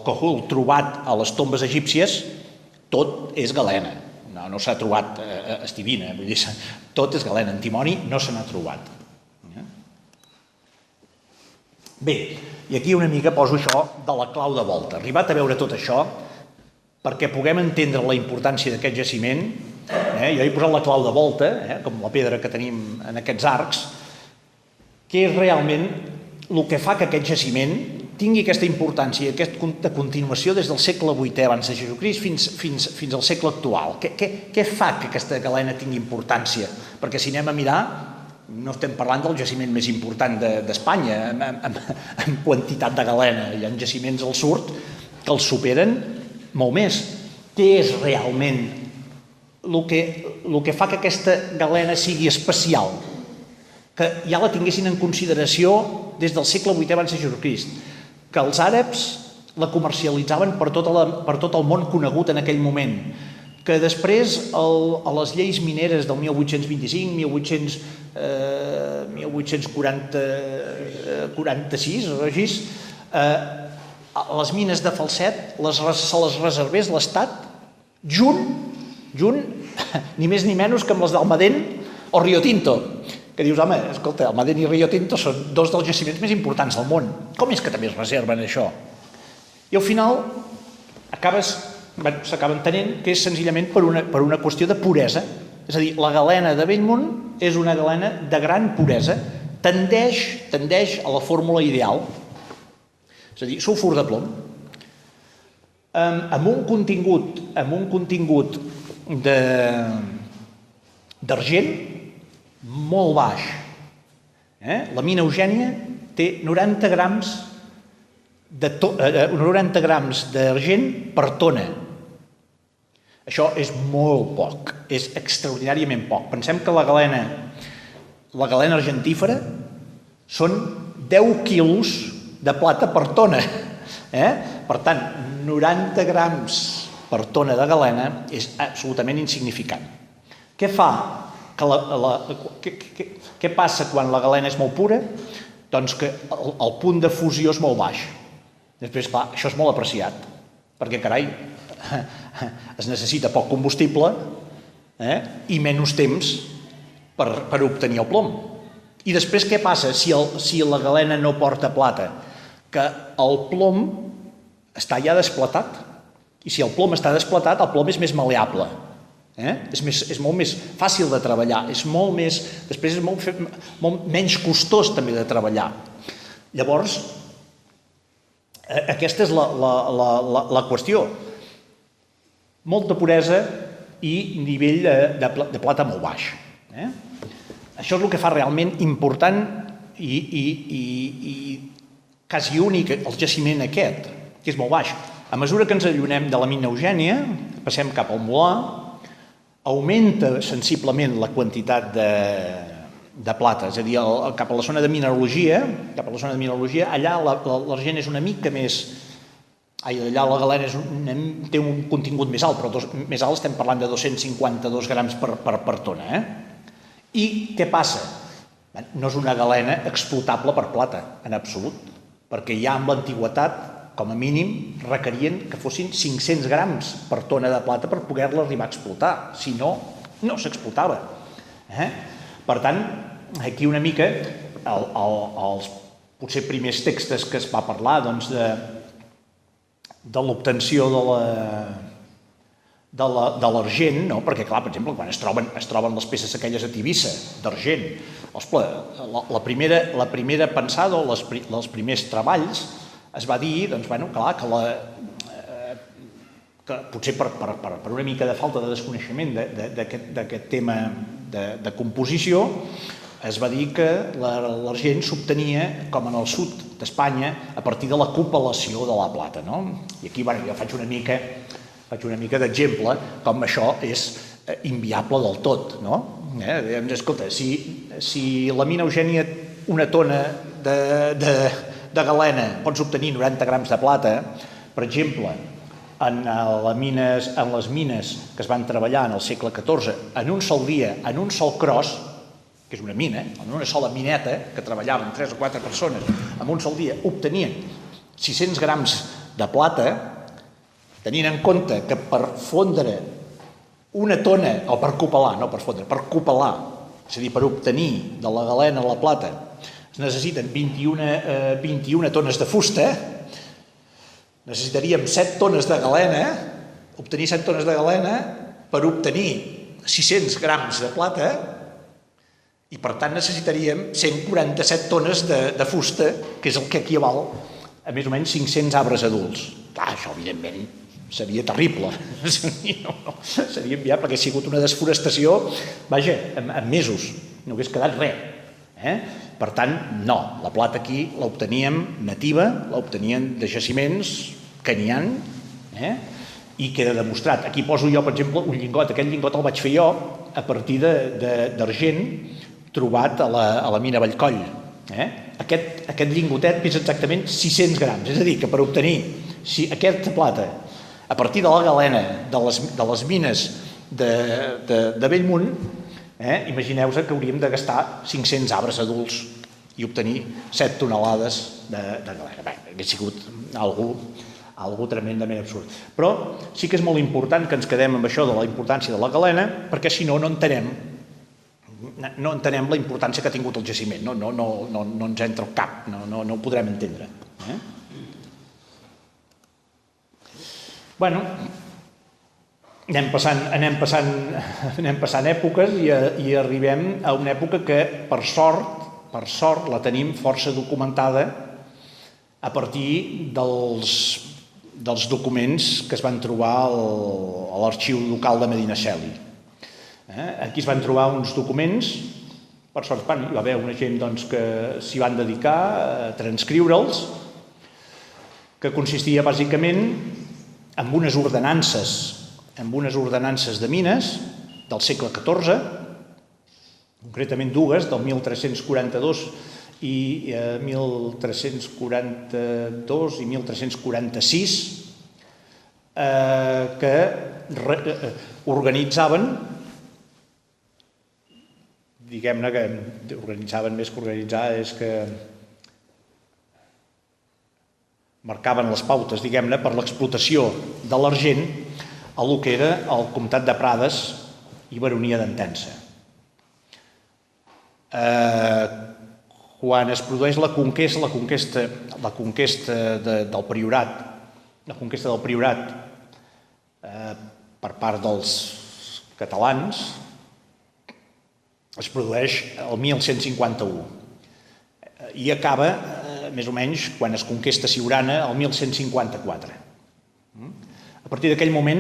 Cahul trobat a les tombes egípcies, tot és galena. No s'ha trobat estivina, vull dir, tot és galena. Antimoni no se n'ha trobat. Bé, i aquí una mica poso això de la clau de volta. Arribat a veure tot això, perquè puguem entendre la importància d'aquest jaciment, jo he posat la clau de volta, com la pedra que tenim en aquests arcs, que és realment el que fa que aquest jaciment tingui aquesta importància, aquesta continuació des del segle VIII abans de Jesucrist fins al segle actual. Què fa que aquesta galena tingui importància? Perquè si anem a mirar, no estem parlant del jaciment més important d'Espanya en quantitat de galena. Hi ha jaciments al sud que els superen molt més. Què és realment el que fa que aquesta galena sigui especial? Que ja la tinguessin en consideració des del segle VIII abans de Jesucrist, que els àrabs la comercialitzaven per tot el món conegut en aquell moment, que després a les lleis mineres del 1825, 1846 o així, les mines de Falset se les reservés l'Estat junt, ni més ni menys que amb les d'Almadén o Rio Tinto, que dius, home, escolta, Almadén i Rio Tinto són dos dels jaciments més importants del món. Com és que també es reserven això? I al final s'acaba entenent que és senzillament per una qüestió de puresa. És a dir, la galena de Bellmunt és una galena de gran puresa, tendeix a la fórmula ideal, és a dir, sulfur de plom, amb un contingut d'argent molt baix. La mina Eugènia té 90 grams d'argent per tona. Això és molt poc, és extraordinàriament poc. Pensem que la galena argentífera són 10 quilos de plata per tona. Per tant, 90 grams per tona de galena és absolutament insignificant. Què fa? Què passa quan la galena és molt pura? Doncs que el punt de fusió és molt baix. Després, clar, això és molt apreciat, perquè, carai, es necessita poc combustible i menys temps per obtenir el plom. I després què passa si la galena no porta plata? Que el plom està ja desplatat. I si el plom està desplatat, el plom és més mal·leable. És molt més fàcil de treballar, després és molt menys costós també de treballar. Llavors, aquesta és la qüestió. Molta puresa i nivell de plata molt baix. Això és el que fa realment important i quasi únic el jaciment aquest, que és molt baix. A mesura que ens allunem de la mina Eugènia, passem cap al Molar, augmenta sensiblement la quantitat de plata, és a dir, cap a la zona de mineralogia, allà l'argent és una mica més... Allà la galena té un contingut més alt, però més alt estem parlant de 252 grams per tona. I què passa? No és una galena explotable per plata, en absolut, perquè ja en l'antigüitat, com a mínim, requerien que fossin 500 grams per tona de plata per poder-la arribar a explotar. Si no, no s'explotava. Per tant, aquí una mica, els potser primers textos que es va parlar de l'obtenció de l'argent, perquè, clar, per exemple, quan es troben les peces aquelles a Tivissa d'argent, la primera pensada o els primers treballs es va dir, doncs, clar, que potser per una mica de falta de desconeixement d'aquest tema de composició, es va dir que l'argent s'obtenia, com en el sud d'Espanya, a partir de la cupel·lació de la plata. I aquí jo faig una mica d'exemple com això és inviable del tot. Escolta, si la mina Eugènia, una tona de galena, pots obtenir 90 grams de plata, per exemple, en les mines que es van treballar en el segle XIV, en un sol dia, en un sol cros, que és una mina, en una sola mineta, que treballaven 3 o 4 persones, en un sol dia obtenien 600 grams de plata, tenint en compte que per fondre una tona, o per cupel·lar, no per fondre, per cupel·lar, és a dir, per obtenir de la galena la plata, es necessiten 21 tones de fusta, necessitaríem 7 tones de galena, obtenir 7 tones de galena per obtenir 600 grams de plata, i per tant necessitaríem 147 tones de fusta, que és el que equival a més o menys 500 arbres adults. Clar, això evidentment seria terrible, seria inviable, perquè ha sigut una desforestació, vaja, en mesos, no hagués quedat res. Per tant, no, la plata aquí l'obteníem nativa, l'obteníem de jaciments que n'hi ha, i queda demostrat. Aquí poso jo, per exemple, un llingot. Aquest llingot el vaig fer jo a partir d'argent trobat a la mina Vallcoll. Aquest llingotet pesa exactament 600 grams, és a dir, que per obtenir aquesta plata a partir de la galena de les mines de Bellmunt, imagineu-vos que hauríem de gastar 500 arbres adults i obtenir 7 tonelades de galena. Hauria sigut algo tremendament absurd. Però sí que és molt important que ens quedem amb això de la importància de la galena, perquè si no, no entenem la importància que ha tingut el jaciment, no ens entra al cap, no ho podrem entendre. Bueno, anem passant èpoques i arribem a una època que, per sort, la tenim força documentada a partir dels documents que es van trobar a l'arxiu local de Medinaceli. Aquí es van trobar uns documents, per sort hi va haver una gent que s'hi van dedicar a transcriure'ls, que consistia bàsicament en unes ordenances de mines del segle XIV, concretament dues, del 1342 i 1342 i 1346, que organitzaven, diguem-ne que organitzaven més que organitzar, és que marcaven les pautes, diguem-ne, per l'explotació de l'argent a lo que era el comtat de Prades i baronia d'Entença. Quan es produeix la conquesta del Priorat per part dels catalans, es produeix el 1151 i acaba, més o menys, quan es conquesta Siurana, el 1154. A partir d'aquell moment,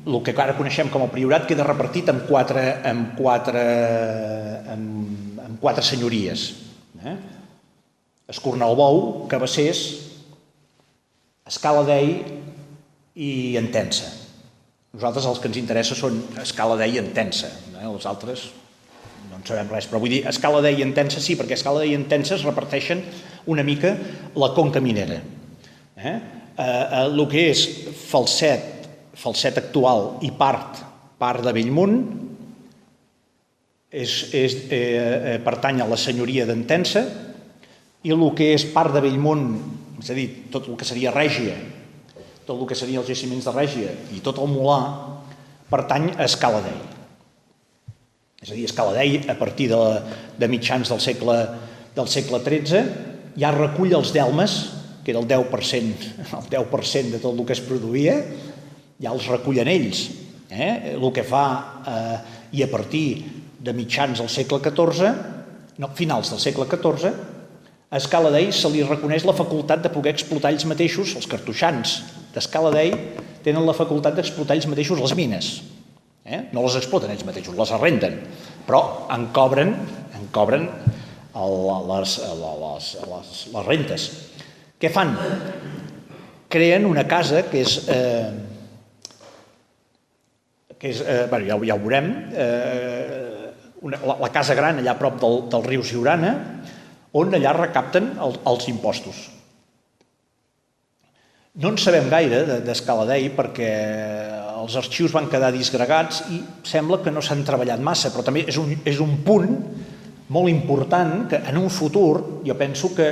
el que ara coneixem com el Priorat queda repartit en quatre senyories. Escornalbou, Cabassers, Escala-Dei i Entença. Nosaltres els que ens interessa són Escala-Dei i Entença. Els altres no en sabem res, però vull dir, Escala-Dei i Entença sí, perquè Escala-Dei i Entença es reparteixen una mica la conca minera. El que és Falset actual i part de Bellmunt pertany a la senyoria d'Entença, i el que és part de Bellmunt, és a dir, tot el que seria Règia, tot el que serien els jaciments de Règia i tot el Molar, pertany a Escala-Dei. És a dir, Escala-Dei, a partir de mitjans del segle XIII, ja recull els delmes, que era el 10% de tot el que es produïa, ja els recullen ells. El que fa, i a partir de mitjans del segle XIV, no, finals del segle XIV, a Escala-Dei se li reconeix la facultat de poder explotar ells mateixos, els cartoixans d'Escala-Dei tenen la facultat d'explotar ells mateixos les mines. No les exploten ells mateixos, les arrenden, però en cobren les rentes. Què fan? Creen una casa que és, ja ho veurem, la Casa Gran allà a prop del riu Siurana, on allà recapten els impostos. No en sabem gaire d'Escala-Dei perquè els arxius van quedar disgregats i sembla que no s'han treballat massa, però també és un punt molt important que en un futur, jo penso que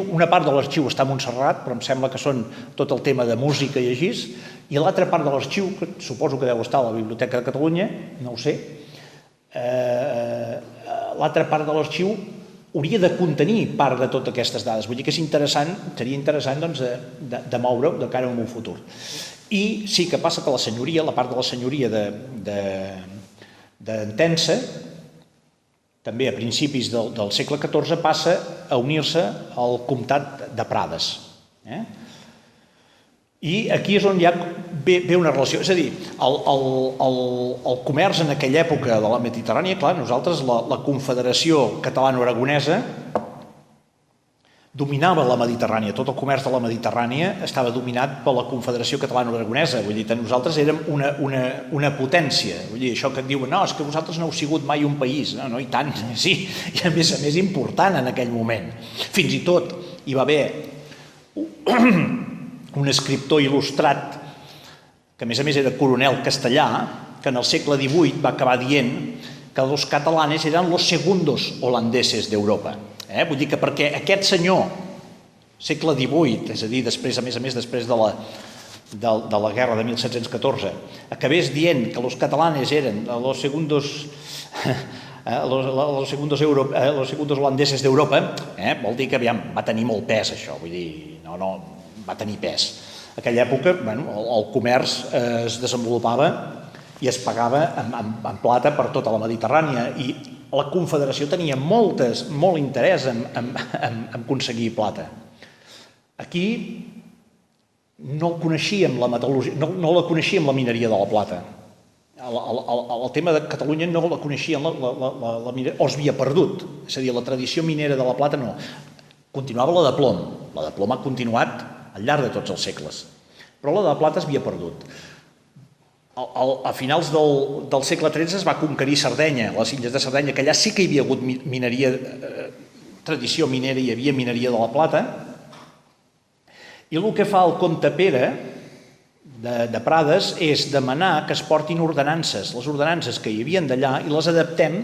una part de l'arxiu està a Montserrat, però em sembla que són tot el tema de música i així, i l'altra part de l'arxiu, que suposo que deu estar a la Biblioteca de Catalunya, no ho sé, l'altra part de l'arxiu hauria de contenir part de totes aquestes dades. Vull dir que seria interessant de moure-ho de cara a un futur. I sí que passa que la part de la senyoria d'Entença, també a principis del segle XIV, passa a unir-se al comtat de Prades. I aquí és on ja ve una relació. És a dir, el comerç en aquella època de la Mediterrània, clar, nosaltres, la Confederació Catalano-Aragonesa, dominava la Mediterrània, tot el comerç de la Mediterrània estava dominat per la Confederació Catalano-Aragonesa, vull dir, nosaltres érem una potència, vull dir, això que et diuen, no, és que vosaltres no heu sigut mai un país, no, i tant, sí, i a més important en aquell moment. Fins i tot hi va haver un escriptor il·lustrat, que a més era coronel castellà, que en el segle XVIII va acabar dient que els catalanes eren los segundos holandeses d'Europa. Vull dir que perquè aquest senyor segle XVIII, és a dir, després, a més després de la guerra de 1714, acabés dient que los catalanes eren los segundos holandeses d'Europa, vol dir que va tenir molt pes això, vull dir, no, va tenir pes. En aquella època el comerç es desenvolupava i es pagava en plata per tota la Mediterrània i la Confederació tenia molt interès en aconseguir plata. Aquí no coneixíem la metal·lurgia, no la coneixíem la mineria de la plata. El tema de Catalunya no la coneixien, la mineria, o s'havia perdut. És a dir, la tradició minera de la plata no. Continuava la de plom. La de plom ha continuat al llarg de tots els segles. Però la de plata s'havia perdut. A finals del segle XIII es va conquerir Sardenya, les illes de Sardenya, que allà sí que hi havia hagut mineria, tradició minera, hi havia mineria de la plata. I el que fa el comte Pere de Prades és demanar que es portin ordenances, les ordenances que hi havia d'allà, i les adaptem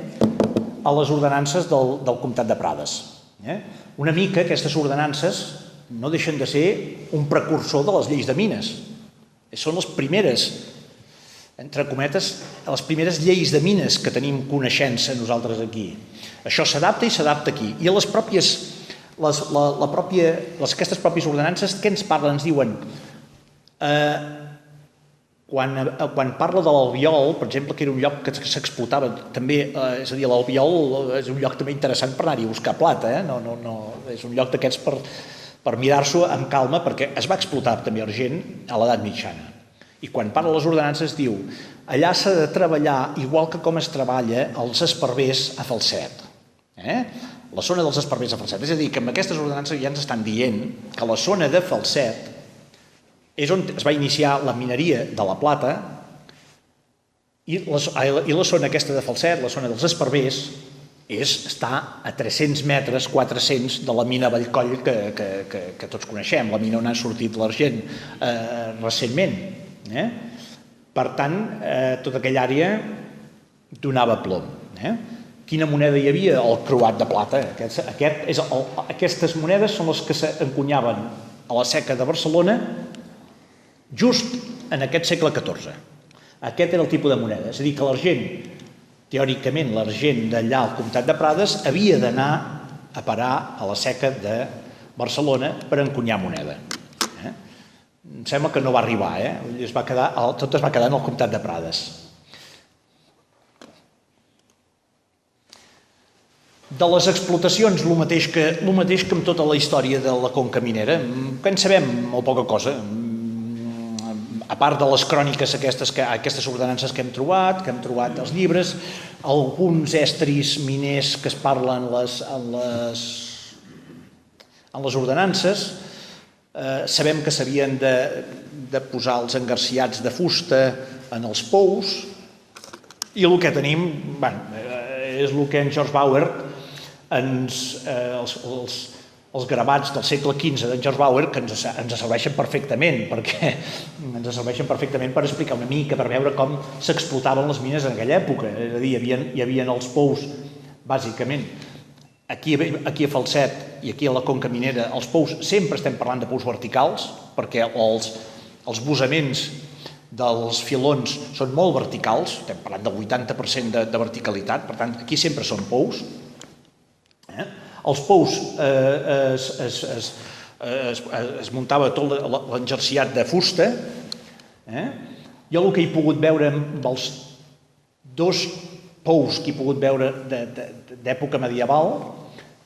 a les ordenances del comtat de Prades. Una mica aquestes ordenances no deixen de ser un precursor de les lleis de mines. Són les primeres, entre cometes, les primeres lleis de mines que tenim coneixença nosaltres aquí. Això s'adapta i s'adapta aquí. I a les pròpies aquestes pròpies ordenances, què ens parlen? Ens diuen, quan parla de l'albiol, per exemple, que era un lloc que s'explotava també, és a dir, l'albiol és un lloc també interessant per anar-hi a buscar plata, és un lloc d'aquests per mirar-s'ho amb calma, perquè es va explotar també argent a l'edat mitjana. I quan parla les ordenances diu, allà s'ha de treballar igual que com es treballa els esparvers a Falset. La zona dels esparvers a Falset. És a dir, que amb aquestes ordenances ja ens estan dient que la zona de Falset és on es va iniciar la mineria de la plata i la zona aquesta de Falset, la zona dels esparvers, està a 300 metres, 400 de la mina Vallcoll que tots coneixem, la mina on ha sortit l'argent recentment. Per tant, tota aquella àrea donava plom. Quina moneda hi havia? El croat de plata. Aquestes monedes són les que s'encunyaven a la seca de Barcelona just en aquest segle XIV. Aquest era el tipus de moneda. És a dir, que l'argent, teòricament l'argent d'allà al comtat de Prades, havia d'anar a parar a la seca de Barcelona per encunyar moneda. Em sembla que no va arribar, tot es va quedar en el comtat de Prades. De les explotacions, el mateix que amb tota la història de la conca minera, que en sabem molt poca cosa. A part de les cròniques, aquestes ordenances que hem trobat als llibres, alguns estris miners que es parlen en les ordenances, sabem que s'havien de posar els engarciats de fusta en els pous, i el que tenim és el que en George Bauer, els gravats del segle XV d'en George Bauer, que ens serveixen perfectament, perquè ens serveixen perfectament per explicar una mica, per veure com s'explotaven les mines en aquella època. És a dir, hi havia els pous, bàsicament, aquí a Falset i aquí a la conca minera, els pous, sempre estem parlant de pous verticals, perquè els bussaments dels filons són molt verticals, estem parlant del 80% de verticalitat, per tant, aquí sempre són pous. Els pous es muntava tot l'engerciat de fusta. Jo el que he pogut veure amb els dos pous que he pogut veure d'època medieval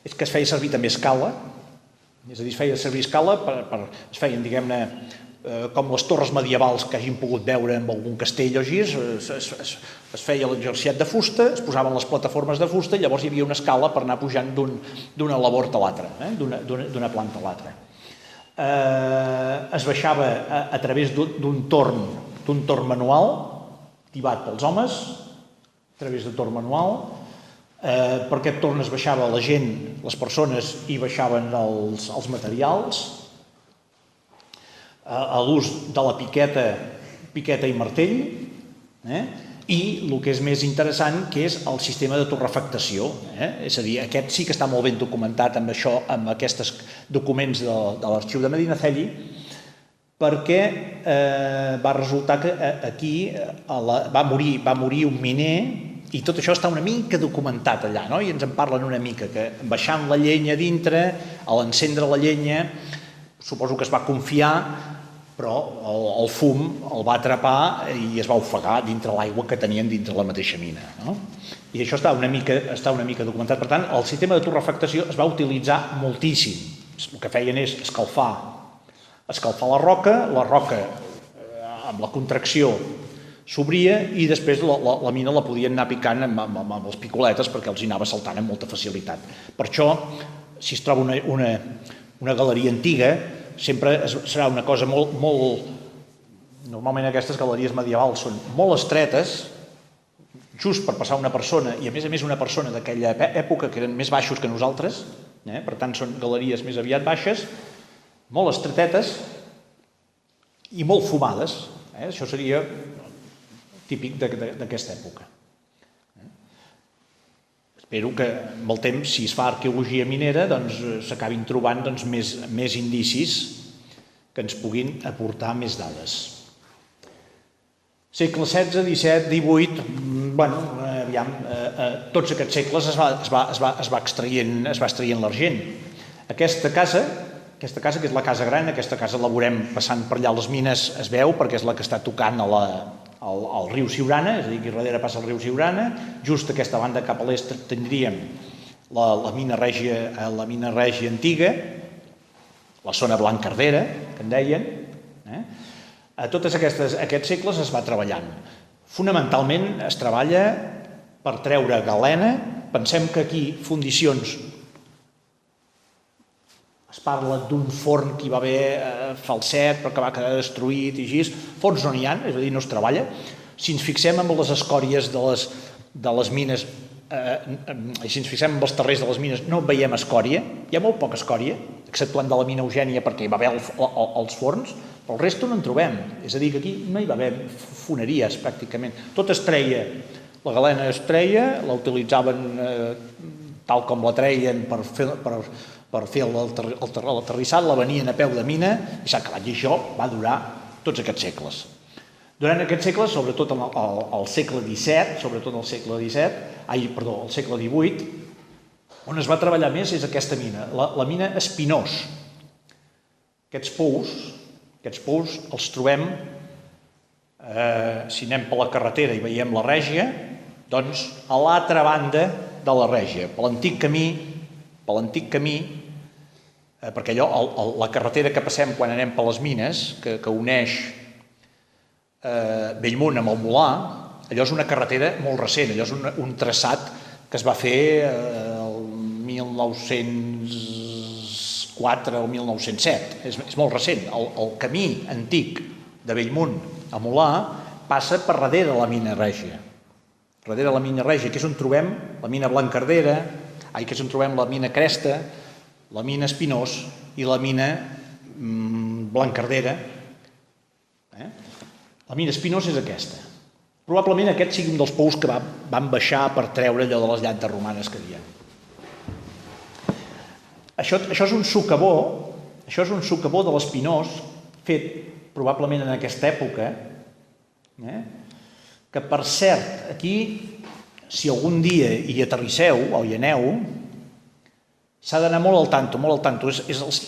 és que es feia servir també escala, és a dir, es feia servir escala, es feien, diguem-ne, com les torres medievals que hagin pogut veure en algun castell o així, es feia l'exerciat de fusta, es posaven les plataformes de fusta i llavors hi havia una escala per anar pujant d'una labor a l'altra, d'una planta a l'altra. Es baixava a través d'un torn manual, activat pels homes, a través de torn manual. Per aquest torn es baixava la gent, les persones, i baixaven els materials, a l'ús de la piqueta i martell, i el que és més interessant, que és el sistema de torrefactació. És a dir, aquest sí que està molt ben documentat amb això, amb aquests documents de l'arxiu de Medinaceli, perquè va resultar que aquí va morir un miner i tot això està una mica documentat allà, no? I ens en parlen una mica, que baixant la llenya dintre, a l'encendre la llenya, suposo que es va confiar, però el fum el va atrapar i es va ofegar dintre l'aigua que tenien dintre la mateixa mina. I això està una mica documentat. Per tant, el sistema de torrefactació es va utilitzar moltíssim. El que feien és escalfar la roca amb la contracció s'obria i després la mina la podien anar picant amb les picoletes perquè els hi anava saltant amb molta facilitat. Per això, si es troba una galeria antiga, sempre serà una cosa molt... Normalment aquestes galeries medievals són molt estretes, just per passar una persona, i a més una persona d'aquella època que eren més baixos que nosaltres, per tant són galeries més aviat baixes, molt estretetes i molt fumades. Això seria típic d'aquesta època. Espero que amb el temps, si es fa arqueologia minera, s'acabin trobant més indicis que ens puguin aportar més dades. Segle XVI, XVII, XVIII, tots aquests segles es va extraient l'argent. Aquesta casa, que és la casa gran, aquesta casa la veurem passant per allà a les mines, es veu perquè és la que està tocant al riu Siurana, és a dir, aquí darrere passa el riu Siurana, just aquesta banda cap a l'est tindríem la mina règia antiga, la zona blancardera, que en deien. A tots aquests segles es va treballant. Fonamentalment es treballa per treure galena. Pensem que aquí fundicions, es parla d'un forn que hi va haver falset però que va quedar destruït i així. Forns no n'hi ha, és a dir, no es treballa. Si ens fixem en les escòries de les mines, si ens fixem en els terrers de les mines, no veiem escòria, hi ha molt poca escòria, exceptuant de la mina Eugènia perquè hi va haver els forns, però el resto no en trobem. És a dir, que aquí no hi va haver foneries pràcticament. Tot es treia, la galena es treia, la utilitzaven tal com la treien per fer el terrissat, la venien a peu de mina i s'ha acabat. I això va durar tots aquests segles. Durant aquests segles, sobretot al segle XVII, al segle XVIII, on es va treballar més és aquesta mina, la mina Espinós. Aquests pous els trobem, si anem per la carretera i veiem la Règia, doncs a l'altra banda de la Règia, per l'antic camí, perquè allò, la carretera que passem quan anem per les mines, que uneix Bellmunt amb el Molar, allò és una carretera molt recent, allò és un traçat que es va fer el 1904 o 1907, és molt recent. El camí antic de Bellmunt a Molar passa per darrere de la mina Règia. Darrere de la mina Règia, que és on trobem la mina Blancardera, que és on trobem la mina Cresta, la mina Espinós i la mina Blancardera. La mina Espinós és aquesta. Probablement aquest sigui un dels pous que van baixar per treure allò de les llantes romanes que diem. Això és un socavó de l'Espinós, fet probablement en aquesta època, que per cert, aquí, si algun dia hi aterrisseu o hi aneu, s'ha d'anar molt al tanto,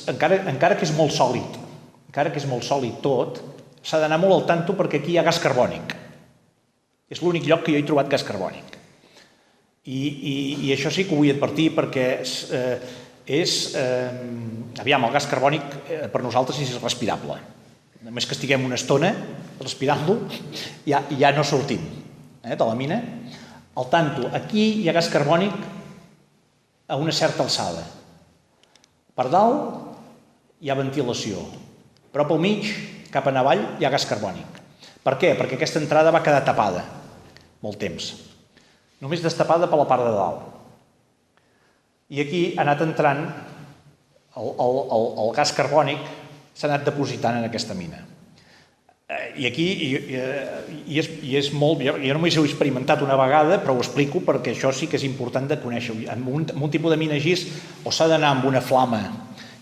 encara que és molt sòlid tot, s'ha d'anar molt al tanto perquè aquí hi ha gas carbònic. És l'únic lloc que jo he trobat gas carbònic. I això sí que ho vull advertir perquè aviam, el gas carbònic per nosaltres és respirable. Només que estiguem una estona respirant-lo, ja no sortim de la mina. Al tanto, aquí hi ha gas carbònic a una certa alçada. Per dalt hi ha ventilació, però pel mig, cap a avall, hi ha gas carbònic. Per què? Perquè aquesta entrada va quedar tapada molt temps. Només destapada per la part de dalt. I aquí ha anat entrant el gas carbònic, s'ha anat depositant en aquesta mina. I aquí, i és molt... Jo només ho he experimentat una vegada, però ho explico perquè això sí que és important de conèixer. En un tipus de mina així, o s'ha d'anar amb una flama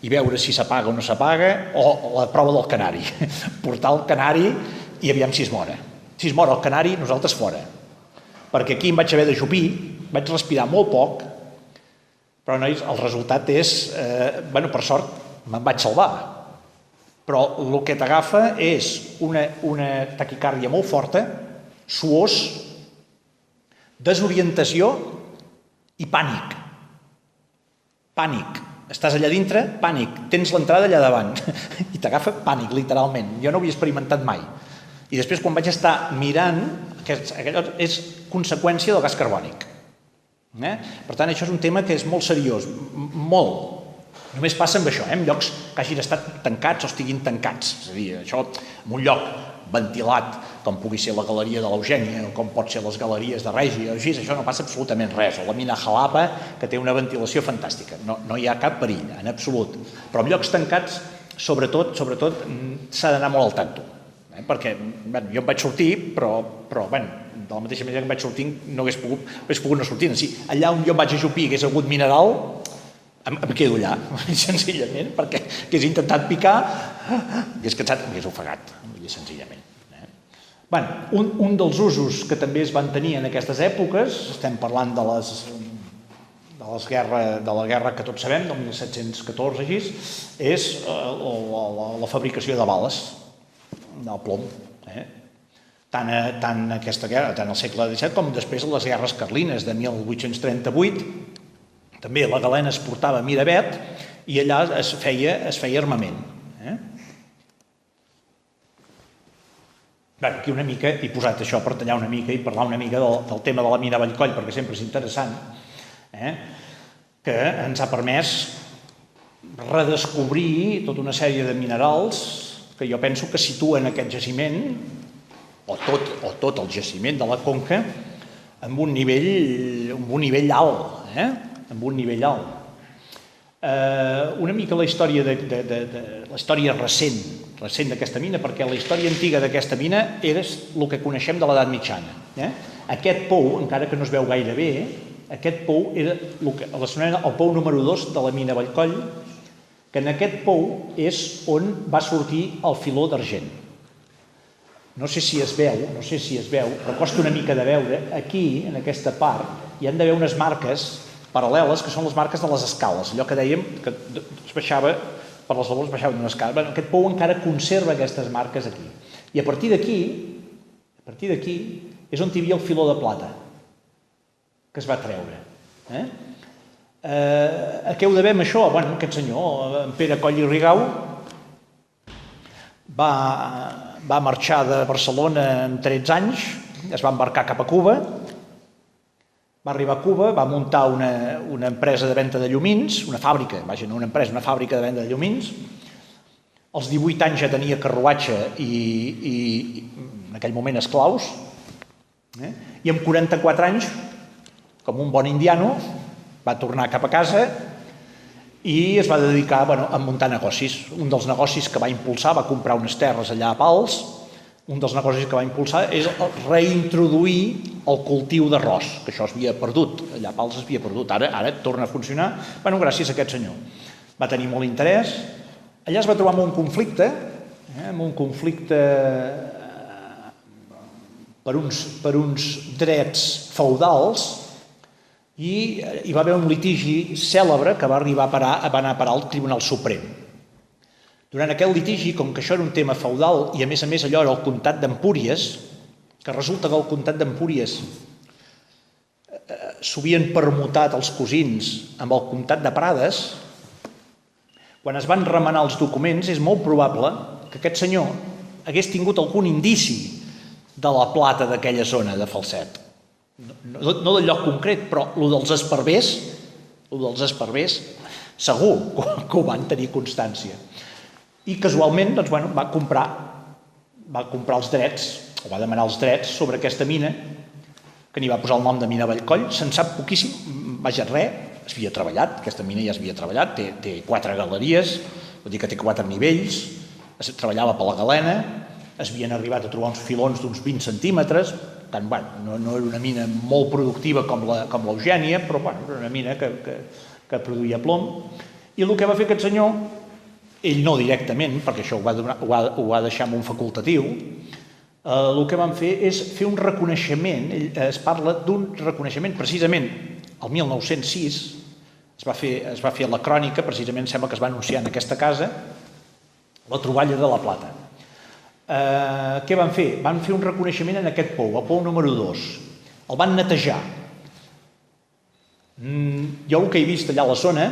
i veure si s'apaga o no s'apaga, o la prova del canari. Portar el canari i aviam si es mora. Si es mor el canari, nosaltres fora. Perquè aquí em vaig haver d'ajupir, vaig respirar molt poc, però, nois, el resultat és... per sort, me'n vaig salvar. Però el que t'agafa és una taquicàrdia molt forta, suors, desorientació i pànic. Pànic. Estàs allà dintre, pànic. Tens l'entrada allà davant. I t'agafa pànic, literalment. Jo no ho havia experimentat mai. I després, quan vaig estar mirant, aquello és conseqüència del gas carbònic. Per tant, això és un tema que és molt seriós, molt. Només passa amb això, en llocs que hagin estat tancats o estiguin tancats. És a dir, això en un lloc ventilat, com pugui ser la galeria de l'Eugènia o com pot ser les galeries de Règia o així, això no passa absolutament res. O la mina Jalapa, que té una ventilació fantàstica. No hi ha cap perill, en absolut. Però en llocs tancats, sobretot, s'ha d'anar molt al tanto. Perquè jo em vaig sortir, però de la mateixa manera que em vaig sortir no hagués pogut no sortir. Allà on jo em vaig ajupir hagués hagut mineral, em quedo allà, senzillament, perquè hagués intentat picar, hagués cansat, m'hagués ofegat, senzillament. Un dels usos que també es van tenir en aquestes èpoques, estem parlant de la guerra que tots sabem, del 1714 així, és la fabricació de bales, del plom. Tant aquesta guerra, tant al segle XVII com després les guerres carlines de 1838, també la galena es portava a Miravet i allà es feia armament. Aquí una mica he posat això per tallar una mica i parlar una mica del tema de la mina Vallcoll, perquè sempre és interessant, que ens ha permès redescobrir tota una sèrie de minerals que jo penso que situen aquest jaciment, o tot el jaciment de la Conca, amb un nivell alt, amb un nivell alt. Una mica la història recent d'aquesta mina, perquè la història antiga d'aquesta mina era el que coneixem de l'edat mitjana. Aquest pou, encara que no es veu gaire bé, aquest pou era el pou número 2 de la mina Vallcoll, que en aquest pou és on va sortir el filó d'argent. No sé si es veu, però costa una mica de veure. Aquí, en aquesta part, hi han d'haver unes marques paral·leles, que són les marques de les escales. Allò que dèiem, que es baixava per les labors, baixava d'una escala. Aquest pou encara conserva aquestes marques aquí. I a partir d'aquí és on hi havia el filó de plata, que es va treure. A què ho devem, això? Aquest senyor, en Pere Coll i Rigau, va marxar de Barcelona amb 13 anys, es va embarcar cap a Cuba, va arribar a Cuba, va muntar una empresa de venda de llumins, una fàbrica de venda de llumins. Als 18 anys ja tenia carruatge i en aquell moment esclaus, i amb 44 anys, com un bon indiano, va tornar cap a casa i es va dedicar a muntar negocis. Un dels negocis que va impulsar, va comprar unes terres allà a Pals, un dels negocis que va impulsar és reintroduir el cultiu d'arròs, que això es havia perdut, allà a Pals es havia perdut, ara torna a funcionar, gràcies a aquest senyor. Va tenir molt interès, allà es va trobar amb un conflicte per uns drets feudals, i hi va haver un litigi cèlebre que va anar a parar al Tribunal Suprem. Durant aquest litigi, com que això era un tema feudal i a més allò era el comtat d'Empúries, que resulta que el comtat d'Empúries s'havien permutat els cosins amb el comtat de Prades, quan es van remenar els documents és molt probable que aquest senyor hagués tingut algun indici de la plata d'aquella zona de Falset. No del lloc concret, però el dels esparvers, segur que ho van tenir constància. I casualment va comprar els drets, o va demanar els drets sobre aquesta mina, que n'hi va posar el nom de mina Vallcoll. Se'n sap poquíssim, res, es havia treballat, aquesta mina ja es havia treballat, té 4 galeries, vol dir que té 4 nivells, es treballava per la galena, es havien arribat a trobar uns filons d'uns 20 centímetres, tant, bueno, no era una mina molt productiva com l'Eugènia, però bueno, era una mina que produïa plom. I el que va fer aquest senyor, ell no directament, perquè això ho va deixar amb un facultatiu, el que van fer és fer un reconeixement, es parla d'un reconeixement, precisament el 1906, es va fer a la crònica, precisament sembla que es va anunciar en aquesta casa, la troballa de la plata. Què van fer? Van fer un reconeixement en aquest pou, el pou número 2. El van netejar. Jo el que he vist allà a la zona,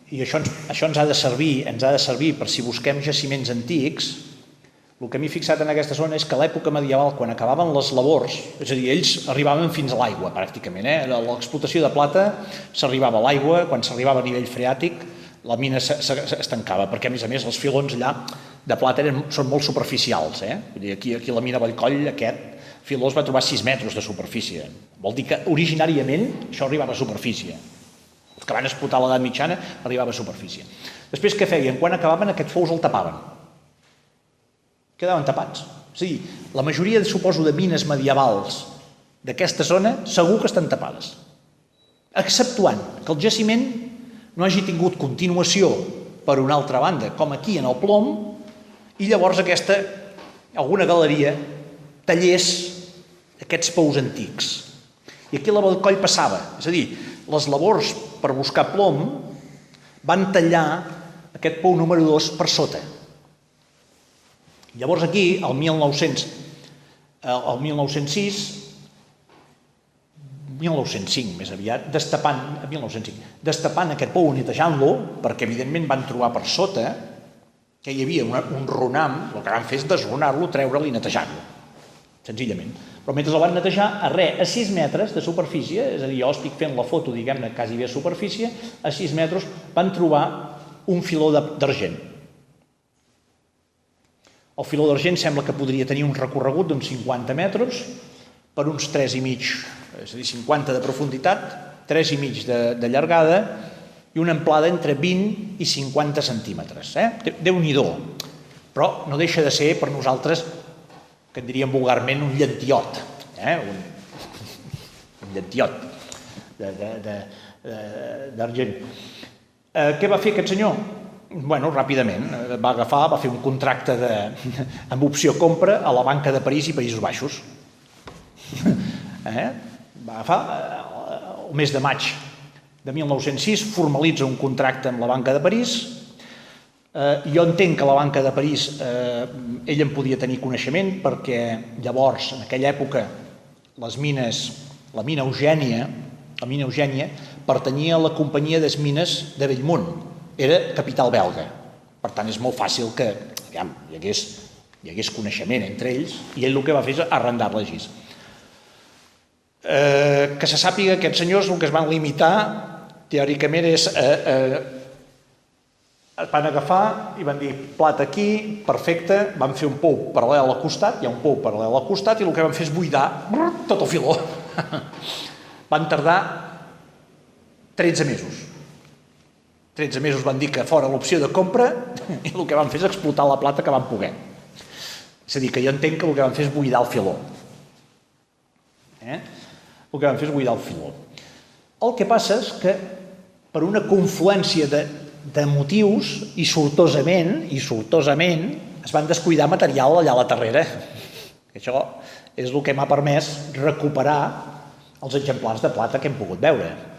i això ens ha de servir per si busquem jaciments antics, el que m'he fixat en aquesta zona és que a l'època medieval, quan acabaven les labors, és a dir, ells arribaven fins a l'aigua, pràcticament. L'explotació de plata s'arribava a l'aigua, quan s'arribava a nivell freàtic, la mina es tancava, perquè a més els filons allà de plata són molt superficials. Vull dir, aquí a la mina Vallcoll aquest filó es va trobar 6 metres de superfície. Vol dir que originàriament això arribava a superfície. Els que van explotar a l'edat mitjana arribava a superfície. Després què feien? Quan acabaven aquests fous el tapaven. Quedaven tapats. És a dir, la majoria, suposo, de mines medievals d'aquesta zona segur que estan tapades. Exceptuant que el jaciment no hagi tingut continuació per una altra banda, com aquí en el plom, i llavors alguna galeria tallés aquests pous antics. I aquí a la Vallcoll passava. És a dir, les labors per buscar plom van tallar aquest pou número 2 per sota. Llavors aquí, el 1905 més aviat, destapant aquest pou, netejant-lo, perquè evidentment van trobar per sota que hi havia un runam, el que van fer és desrunar-lo, treure'l i netejar-lo, senzillament. Però mentre el van netejar, a 6 metres de superfície, és a dir, jo estic fent la foto, diguem-ne, quasi bé a superfície, a 6 metres van trobar un filó d'argent. El filó d'argent sembla que podria tenir un recorregut d'uns 50 metres per uns 3,5, és a dir, 50 de profunditat, 3,5 de llargada i una amplada entre 20 i 50 centímetres. Déu-n'hi-do. Però no deixa de ser per nosaltres, que en diríem vulgarment, un llentiot. Un llentiot d'argent. Què va fer aquest senyor? Bueno, ràpidament, va fer un contracte amb opció compra a la Banca de París i Països Baixos. Va agafar el mes de maig de 1906, formalitza un contracte amb la Banca de París. Jo entenc que la Banca de París ell en podia tenir coneixement perquè llavors, en aquella època, la mina Eugènia pertanyia a la companyia de mines de Bellmunt. Era capital belga. Per tant, és molt fàcil que hi hagués coneixement entre ells i ell el que va fer és arrendar-la així. Que se sàpiga que aquests senyors el que es van limitar, teòricament, és van agafar i van dir plata aquí, perfecte, van fer un pou paral·lel al costat, hi ha un pou paral·lel al costat i el que van fer és buidar tot el filó. Van tardar 13 mesos. 13 mesos van dir que fora l'opció de compra i el que van fer és explotar la plata que van poder. És a dir, que jo entenc que el que van fer és buidar el filó. El que van fer és buidar el filó. El que passa és que per una confluència de motius i sortosament es van descuidar material allà a la terrera. Això és el que m'ha permès recuperar els exemplars de plata que hem pogut veure.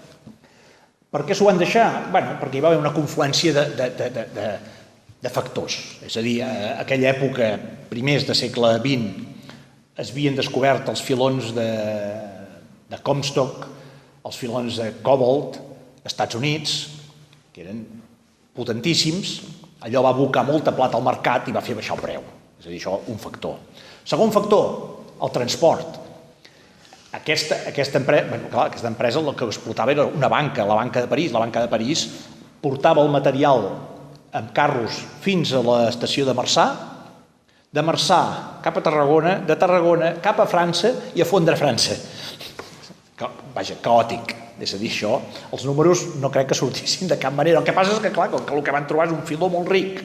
Per què s'ho van deixar? Perquè hi va haver una confluència de factors. És a dir, a aquella època, primers de segle XX, es havien descobert els filons de Comstock, els filons de Cobalt, als Estats Units, que eren potentíssims. Allò va abocar molta plata al mercat i va fer baixar el preu. És a dir, això, un factor. Segon factor, el transport. Aquesta empresa el que explotava era una banca, la Banca de París. La Banca de París portava el material amb carros fins a l'estació de Marçà, de Marçà cap a Tarragona, de Tarragona cap a França i a fondre França. Vaja, caòtic. És a dir, això, els números no crec que sortissin de cap manera. El que passa és que, clar, el que van trobar és un filó molt ric.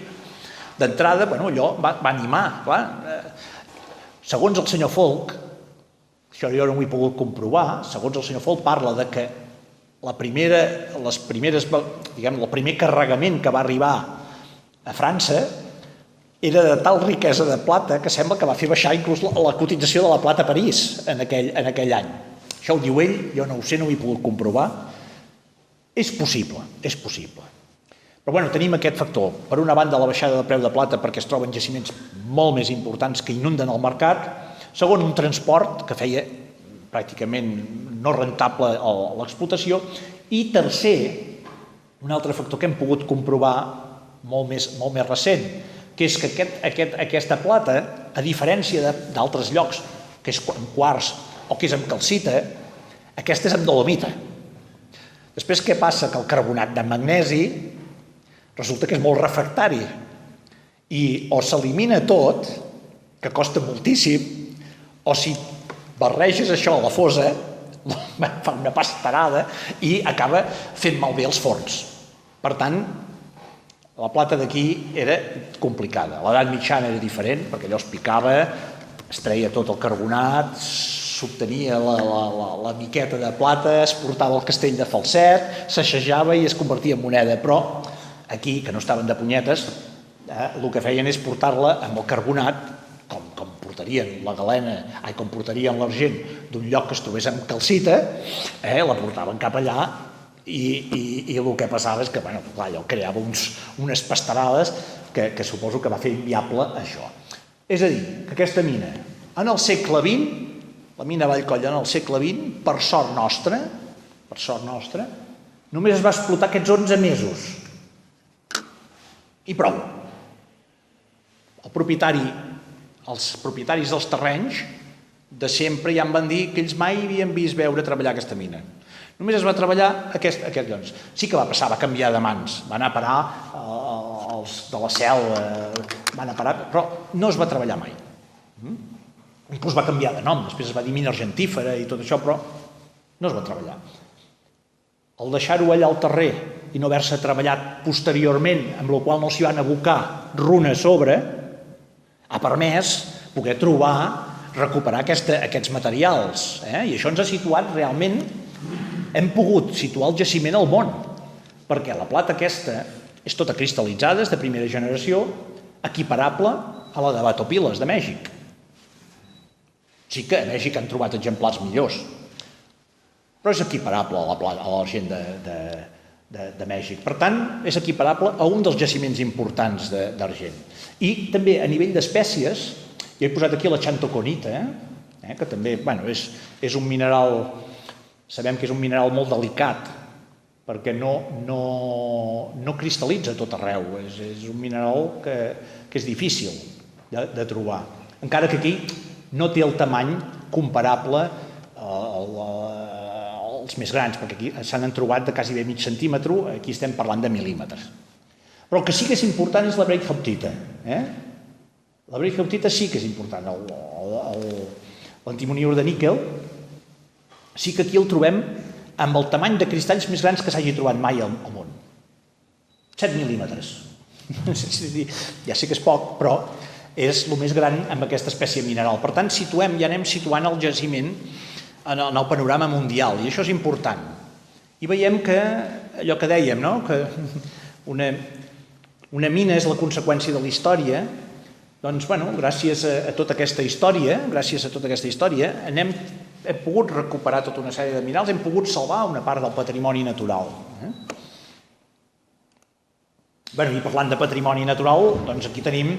D'entrada, allò va animar, clar. Segons el senyor Folk, això jo no ho he pogut comprovar, segons el senyor Folk parla de que el primer carregament que va arribar a França era de tal riquesa de plata que sembla que va fer baixar inclús la cotització de la plata a París en aquell any. Això ho diu ell, jo no ho sé, no ho he pogut comprovar. És possible, és possible. Però bueno, tenim aquest factor. Per una banda, la baixada de preu de plata perquè es troben jaciments molt més importants que inunden el mercat. Segon, un transport que feia pràcticament no rentable l'explotació. I tercer, un altre factor que hem pogut comprovar molt més recent, que és que aquesta plata, a diferència d'altres llocs, que és en quars o que és en calcita, aquesta és en dolomita. Després, què passa? Que el carbonat de magnesi resulta que és molt refractari i o s'elimina tot, que costa moltíssim, o si barreges això a la fosa, fa una pastarada i acaba fent malbé els forns. Per tant, la plata d'aquí era complicada. L'edat mitjana era diferent, perquè allò es picava, es treia tot el carbonat, s'obtenia la miqueta de plata, es portava al castell de Falset, s'aixejava i es convertia en moneda. Però aquí, que no estaven de punyetes, el que feien és portar-la amb el carbonat, com portarien la galena, com portarien l'argent d'un lloc que es trobés amb calcita, la portaven cap allà i el que passava és que allò creava unes pastarades que suposo que va fer inviable això. És a dir, que aquesta mina, en el segle XX, la mina Vallcoll en el segle XX, per sort nostra, només es va explotar aquests 11 mesos. I prou. Els propietaris dels terrenys de sempre ja em van dir que ells mai havien vist veure treballar aquesta mina. Només es va treballar aquest llocs. Sí que va passar, va canviar de mans, van a parar els de la Cel, van a parar, però no es va treballar mai. Inclús va canviar de nom, després es va dir mina argentífera i tot això, però no es va treballar. El deixar-ho allà al terrer i no haver-se treballat posteriorment, amb la qual no s'hi van abocar runa a sobre, ha permès poder recuperar aquests materials. I això ens ha situat realment, hem pogut situar el jaciment al món, perquè la plata aquesta és tota cristal·litzada, és de primera generació, equiparable a la de Batopiles, de Mèxic. Sí que a Mèxic han trobat exemplars millors, però és equiparable a l'argent de Mèxic. Per tant, és equiparable a un dels jaciments importants d'argent. I també a nivell d'espècies, jo he posat aquí la xantoconita, que també és un mineral, sabem que és un mineral molt delicat, perquè no cristal·litza a tot arreu, és un mineral que és difícil de trobar, encara que aquí no té el tamany comparable als més grans, perquè aquí s'han trobat de quasi mig centímetre, aquí estem parlant de mil·límetres. Però el que sí que és important és la breichhauptita. La breichhauptita sí que és important. L'antimoniur de níquel sí que aquí el trobem amb el tamany de cristalls més grans que s'hagi trobat mai al món. 7 mil·límetres. Ja sé que és poc, però és el més gran amb aquesta espècie mineral. Per tant, ja anem situant el jaciment en el panorama mundial, i això és important. I veiem que, allò que dèiem, que una mina és la conseqüència de la història, doncs, gràcies a tota aquesta història, hem pogut recuperar tota una sèrie de minerals, hem pogut salvar una part del patrimoni natural. I parlant de patrimoni natural, doncs aquí tenim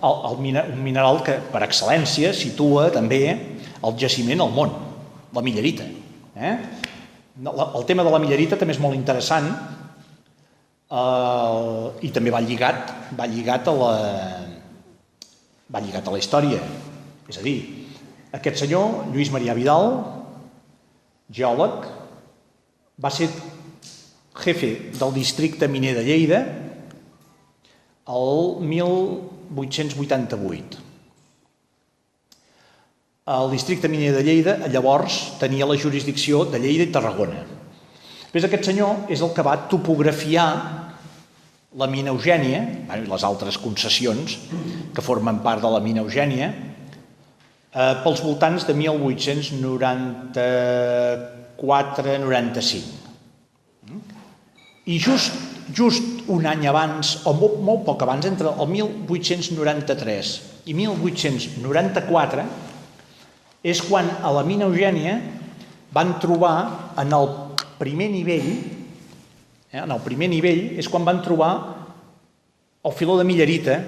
un mineral que per excel·lència situa també el jaciment al món, la millerita. El tema de la millerita també és molt interessant i també va lligat a la història. És a dir, aquest senyor, Lluís Marià Vidal, geòleg, va ser jefe del districte miner de Lleida el 1888. El districte miner de Lleida llavors tenia la jurisdicció de Lleida i Tarragona. Després aquest senyor és el que va topografiar la mina Eugènia, i les altres concessions que formen part de la mina Eugènia, pels voltants de 1894-95. I just un any abans, o molt poc abans, entre el 1893 i 1894, és quan a la mina Eugènia van trobar en el primer nivell, és quan van trobar el filó de millerita,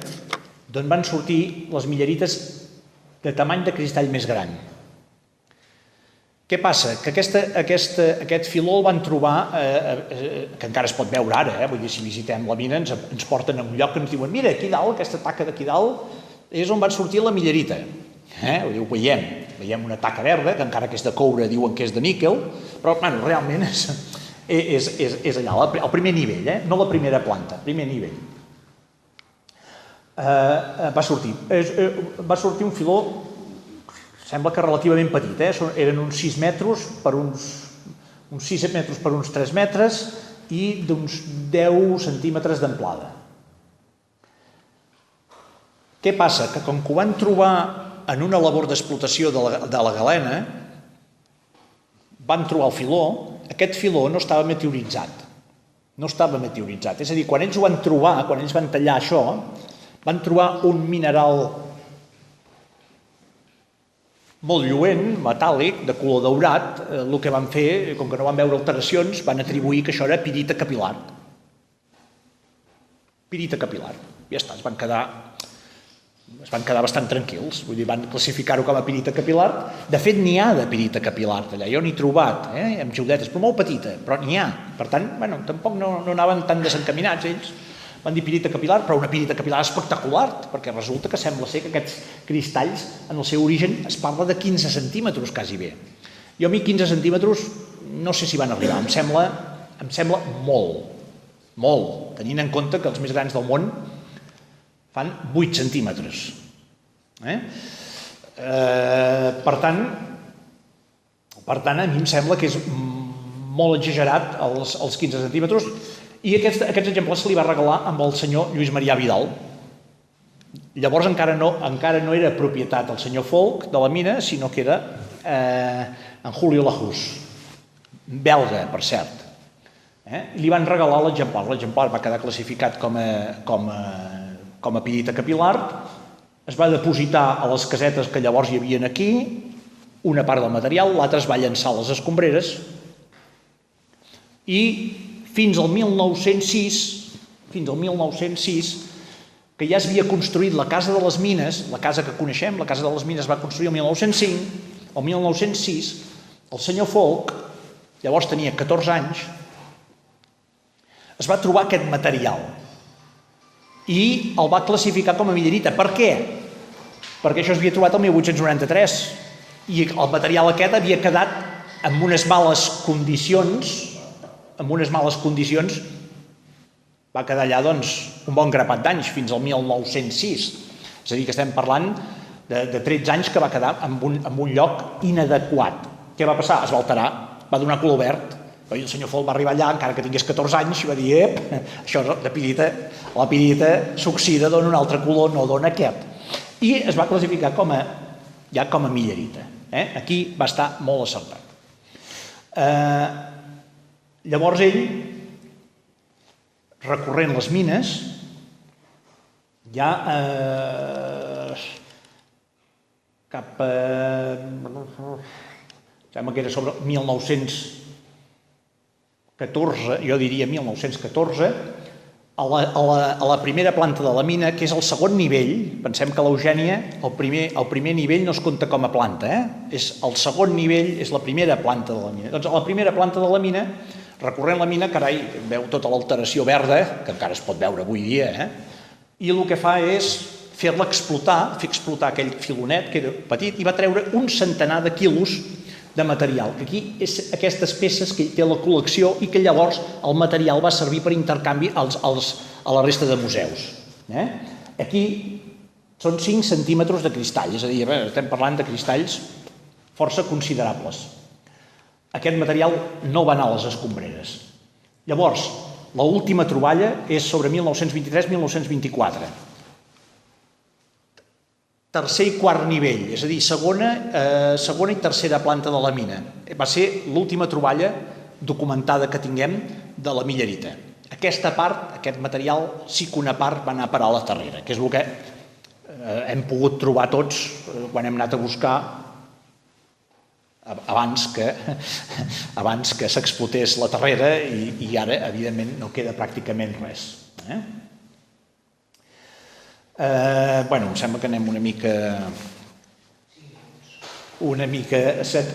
d'on van sortir les millerites de tamany de cristall més gran. Què passa? Que aquest filó el van trobar, que encara es pot veure ara, vull dir, si visitem la mina ens porten a un lloc que ens diuen mira, aquí dalt, aquesta taca d'aquí dalt, és on van sortir la millerita. Ho veiem una taca verda, que encara que és de coure diuen que és de níquel, però realment és allà, al primer nivell, no la primera planta, primer nivell. Va sortir un filó, sembla que relativament petit, eren uns 6 metres per uns 3 metres i d'uns 10 centímetres d'amplada. Què passa? Que com que ho van trobar en una labor d'explotació de la galena, van trobar el filó, aquest filó no estava meteoritzat. És a dir, quan ells ho van trobar, quan ells van tallar això, van trobar un mineral molt lluent, metàl·lic, de color daurat. El que van fer, com que no van veure alteracions, van atribuir que això era pirita capil·lar. Pirita capil·lar. Ja està, es van quedar bastant tranquils. Vull dir, van classificar-ho com a pirita capil·lar. De fet, n'hi ha de pirita capil·lar allà. Jo n'he trobat, amb geodetes, però molt petita, però n'hi ha. Per tant, tampoc no anaven tan desencaminats ells. Van dir pirita capil·lar, però una pirita capil·lar espectacular, perquè resulta que sembla ser que aquests cristalls, en el seu origen, es parla de 15 centímetres, quasi bé. Jo a mi 15 centímetres no sé si van arribar, em sembla molt, tenint en compte que els més grans del món fan 8 centímetres. Per tant, a mi em sembla que és molt exagerat els 15 centímetres, i aquests exemples se li va regalar amb el senyor Lluís Marià Vidal. Llavors encara no era propietat del senyor Folch de la mina, sinó que era en Julio Lajús, belga, per cert. Li van regalar l'exemplar. L'exemplar va quedar classificat com a pirita capil·lar, es va depositar a les casetes que llavors hi havia aquí, una part del material, l'altra es va llançar a les escombreres, i fins al 1906, que ja s'havia construït la Casa de les Mines, la casa que coneixem, la Casa de les Mines es va construir el 1905, el 1906, el senyor Folch, llavors tenia 14 anys, es va trobar aquest material i el va classificar com a millerita. Per què? Perquè això s'havia trobat el 1893 i el material aquest havia quedat en unes males condicions, va quedar allà un bon grapat d'anys, fins al 1906. És a dir, que estem parlant de 13 anys que va quedar en un lloc inadequat. Què va passar? Es va alterar, va donar color verd. I el senyor Folch va arribar allà, encara que tingués 14 anys, i va dir, això de pirita, la pirita s'oxida, dona un altre color, no dona aquest. I es va classificar com a millerita. Aquí va estar molt acertat. Llavors ell, recorrent les mines, ja cap a... sembla que era sobre 1914, jo diria 1914, a la primera planta de la mina, que és el segon nivell. Pensem que l'Eugènia, el primer nivell no es compta com a planta, és el segon nivell, és la primera planta de la mina. Doncs a la primera planta de la mina, recorrent la mina, carai, veu tota l'alteració verda, que encara es pot veure avui dia, i el que fa és fer-la explotar, fer explotar aquell filonet, que era petit, i va treure un centenar de quilos de material, que aquí és aquestes peces que té la col·lecció i que llavors el material va servir per intercanvi a la resta de museus. Aquí són 5 centímetres de cristall, és a dir, estem parlant de cristalls força considerables. Aquest material no va anar a les escombreres. Llavors, l'última troballa és sobre 1923-1924. tercer i quart nivell, és a dir, segona i tercera planta de la mina. Va ser l'última troballa documentada que tinguem de la millerita. Aquesta part, aquest material, sí que una part va anar a parar a la terrera, que és el que hem pogut trobar tots quan hem anat a buscar abans que s'explotés la terrera i ara, evidentment, no queda pràcticament res. Em sembla que anem una mica...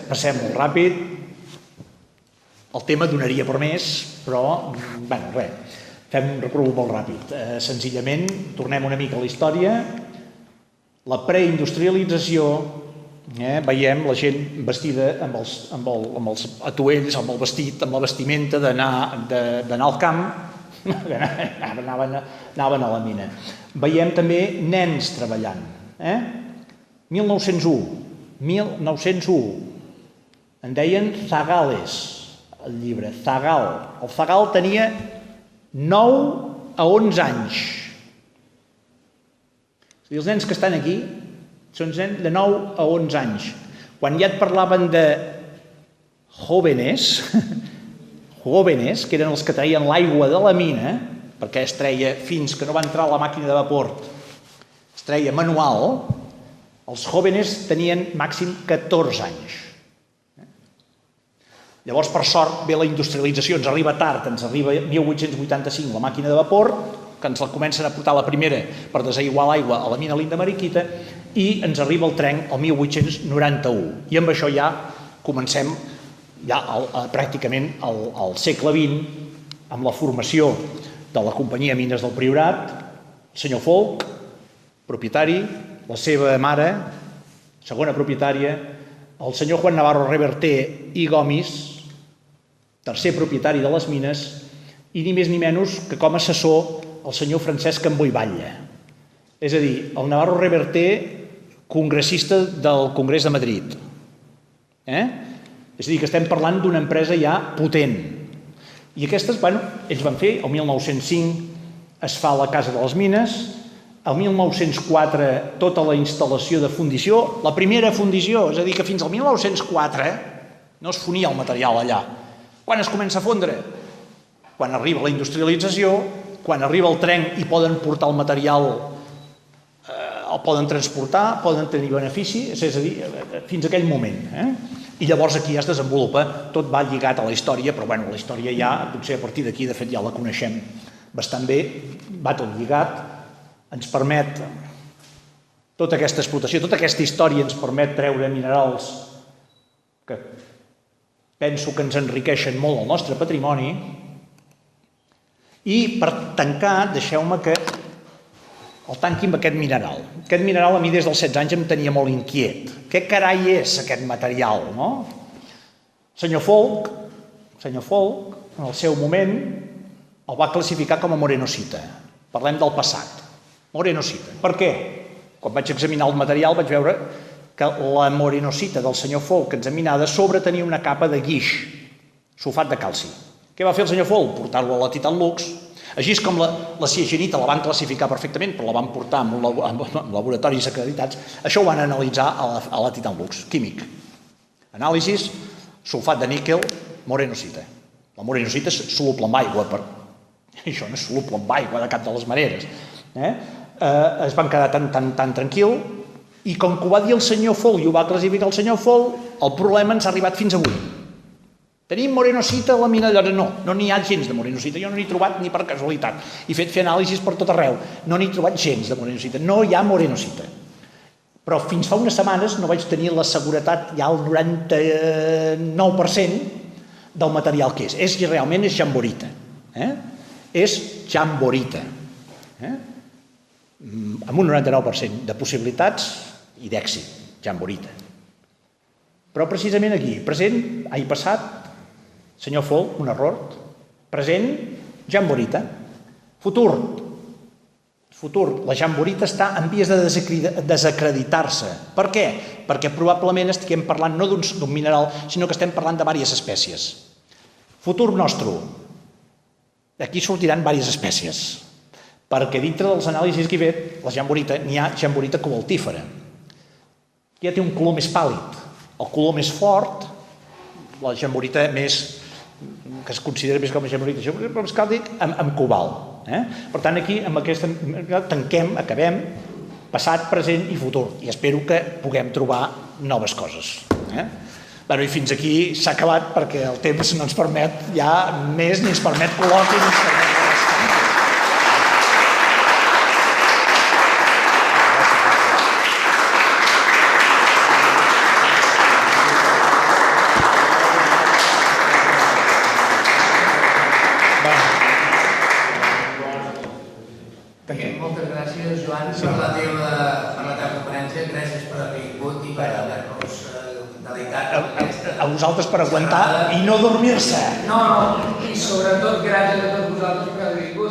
Passem molt ràpid. El tema donaria per més, però, res, fem un recorregut molt ràpid. Senzillament, tornem una mica a la història. La preindustrialització, veiem la gent vestida amb els atuells, amb el vestit, amb la vestimenta d'anar al camp, anaven a la mina. Veiem també nens treballant. 1901, en deien zagales, el llibre, zagal. El zagal tenia 9 a 11 anys. I els nens que estan aquí són nens de 9 a 11 anys. Quan ja et parlaven de jóvenes, que eren els que traien l'aigua de la mina, perquè es treia fins que no va entrar la màquina de vapor, es treia manual, els jóvenes tenien màxim 14 anys. Llavors, per sort, ve la industrialització, ens arriba tard, ens arriba 1885 la màquina de vapor, que ens la comencen a portar la primera per desaiguar l'aigua a la mina Linda Mariquita, i ens arriba el tren el 1891. I amb això ja comencem pràcticament al segle XX amb la formació de la companyia Mines del Priorat, el senyor Folch, propietari, la seva mare, segona propietària, el senyor Juan Navarro Reverter i Gomis, tercer propietari de les mines, i ni més ni menys que com a assessor el senyor Francesc Ambo i Batlle. És a dir, el Navarro Reverter, congressista del Congrés de Madrid. És a dir, que estem parlant d'una empresa ja potent. I aquestes, ells van fer, el 1905 es fa la Casa de les Mines, el 1904 tota la instal·lació de fundició, la primera fundició, és a dir, que fins al 1904 no es fonia el material allà. Quan es comença a fondre? Quan arriba la industrialització, quan arriba el tren i poden portar el material, el poden transportar, poden tenir benefici, és a dir, fins a aquell moment. I llavors aquí ja es desenvolupa, tot va lligat a la història, però la història ja, potser a partir d'aquí, de fet ja la coneixem bastant bé, va tot lligat, ens permet, tota aquesta explotació, tota aquesta història ens permet treure minerals que penso que ens enriqueixen molt el nostre patrimoni. I per tancar, deixeu-me que el tanqui amb aquest mineral. Aquest mineral a mi des dels 16 anys em tenia molt inquiet. Què carai és aquest material, no? Senyor Folch, en el seu moment, el va classificar com a morenosita. Parlem del passat. Morenosita. Per què? Quan vaig examinar el material vaig veure que la morenosita del senyor Folch examinada sobre tenia una capa de guix, sulfat de calci. Què va fer el senyor Folch? Portar-lo a la Titan Lux. Així com la ciagenita la van classificar perfectament, però la van portar en laboratoris acreditats, això ho van analitzar a la Titan Lux, químic. Anàlisis, sulfat de níquel, morenosita. La morenosita és soluble en aigua, això no és soluble en aigua de cap de les maneres. Es van quedar tan tranquil, i com que ho va dir el senyor Folch i ho va classificar el senyor Folch, el problema ens ha arribat fins avui. Tenim morenosita a la mina, no n'hi ha gens de morenosita, jo no n'he trobat ni per casualitat. He fet fer anàlisis per tot arreu, no n'he trobat gens de morenosita, no hi ha morenosita. Però fins fa unes setmanes no vaig tenir la seguretat, ja el 99% del material que és. Realment és jamborita. És jamborita. Amb un 99% de possibilitats i d'èxit, jamborita. Però precisament aquí, passat, senyor Folch, un error. Present, jamborita. Futur, la jamborita està en vies de desacreditar-se. Per què? Perquè probablement estiguem parlant no d'un mineral, sinó que estem parlant de diverses espècies. Futur nostre. Aquí sortiran diverses espècies. Perquè dintre dels anàlisis que he fet, la jamborita, n'hi ha jamborita cobaltífera. ja té un color més pàl·lid. El color més fort, la gemorita més, que es considera més com a gemorita, més càlid, amb cobalt. Per tant, aquí, amb aquesta, tanquem, acabem, passat, present i futur. I espero que puguem trobar noves coses. I fins aquí s'ha acabat perquè el temps no ens permet ja més, ni ens permet col·loqui, ni ens permet res. Moltes gràcies, Joan, per la teva conferència. Gràcies per haver vingut i per haver-nos delicat. A vosaltres per aguantar i no dormir-se. No, i sobretot gràcies a tots vosaltres per haver vingut.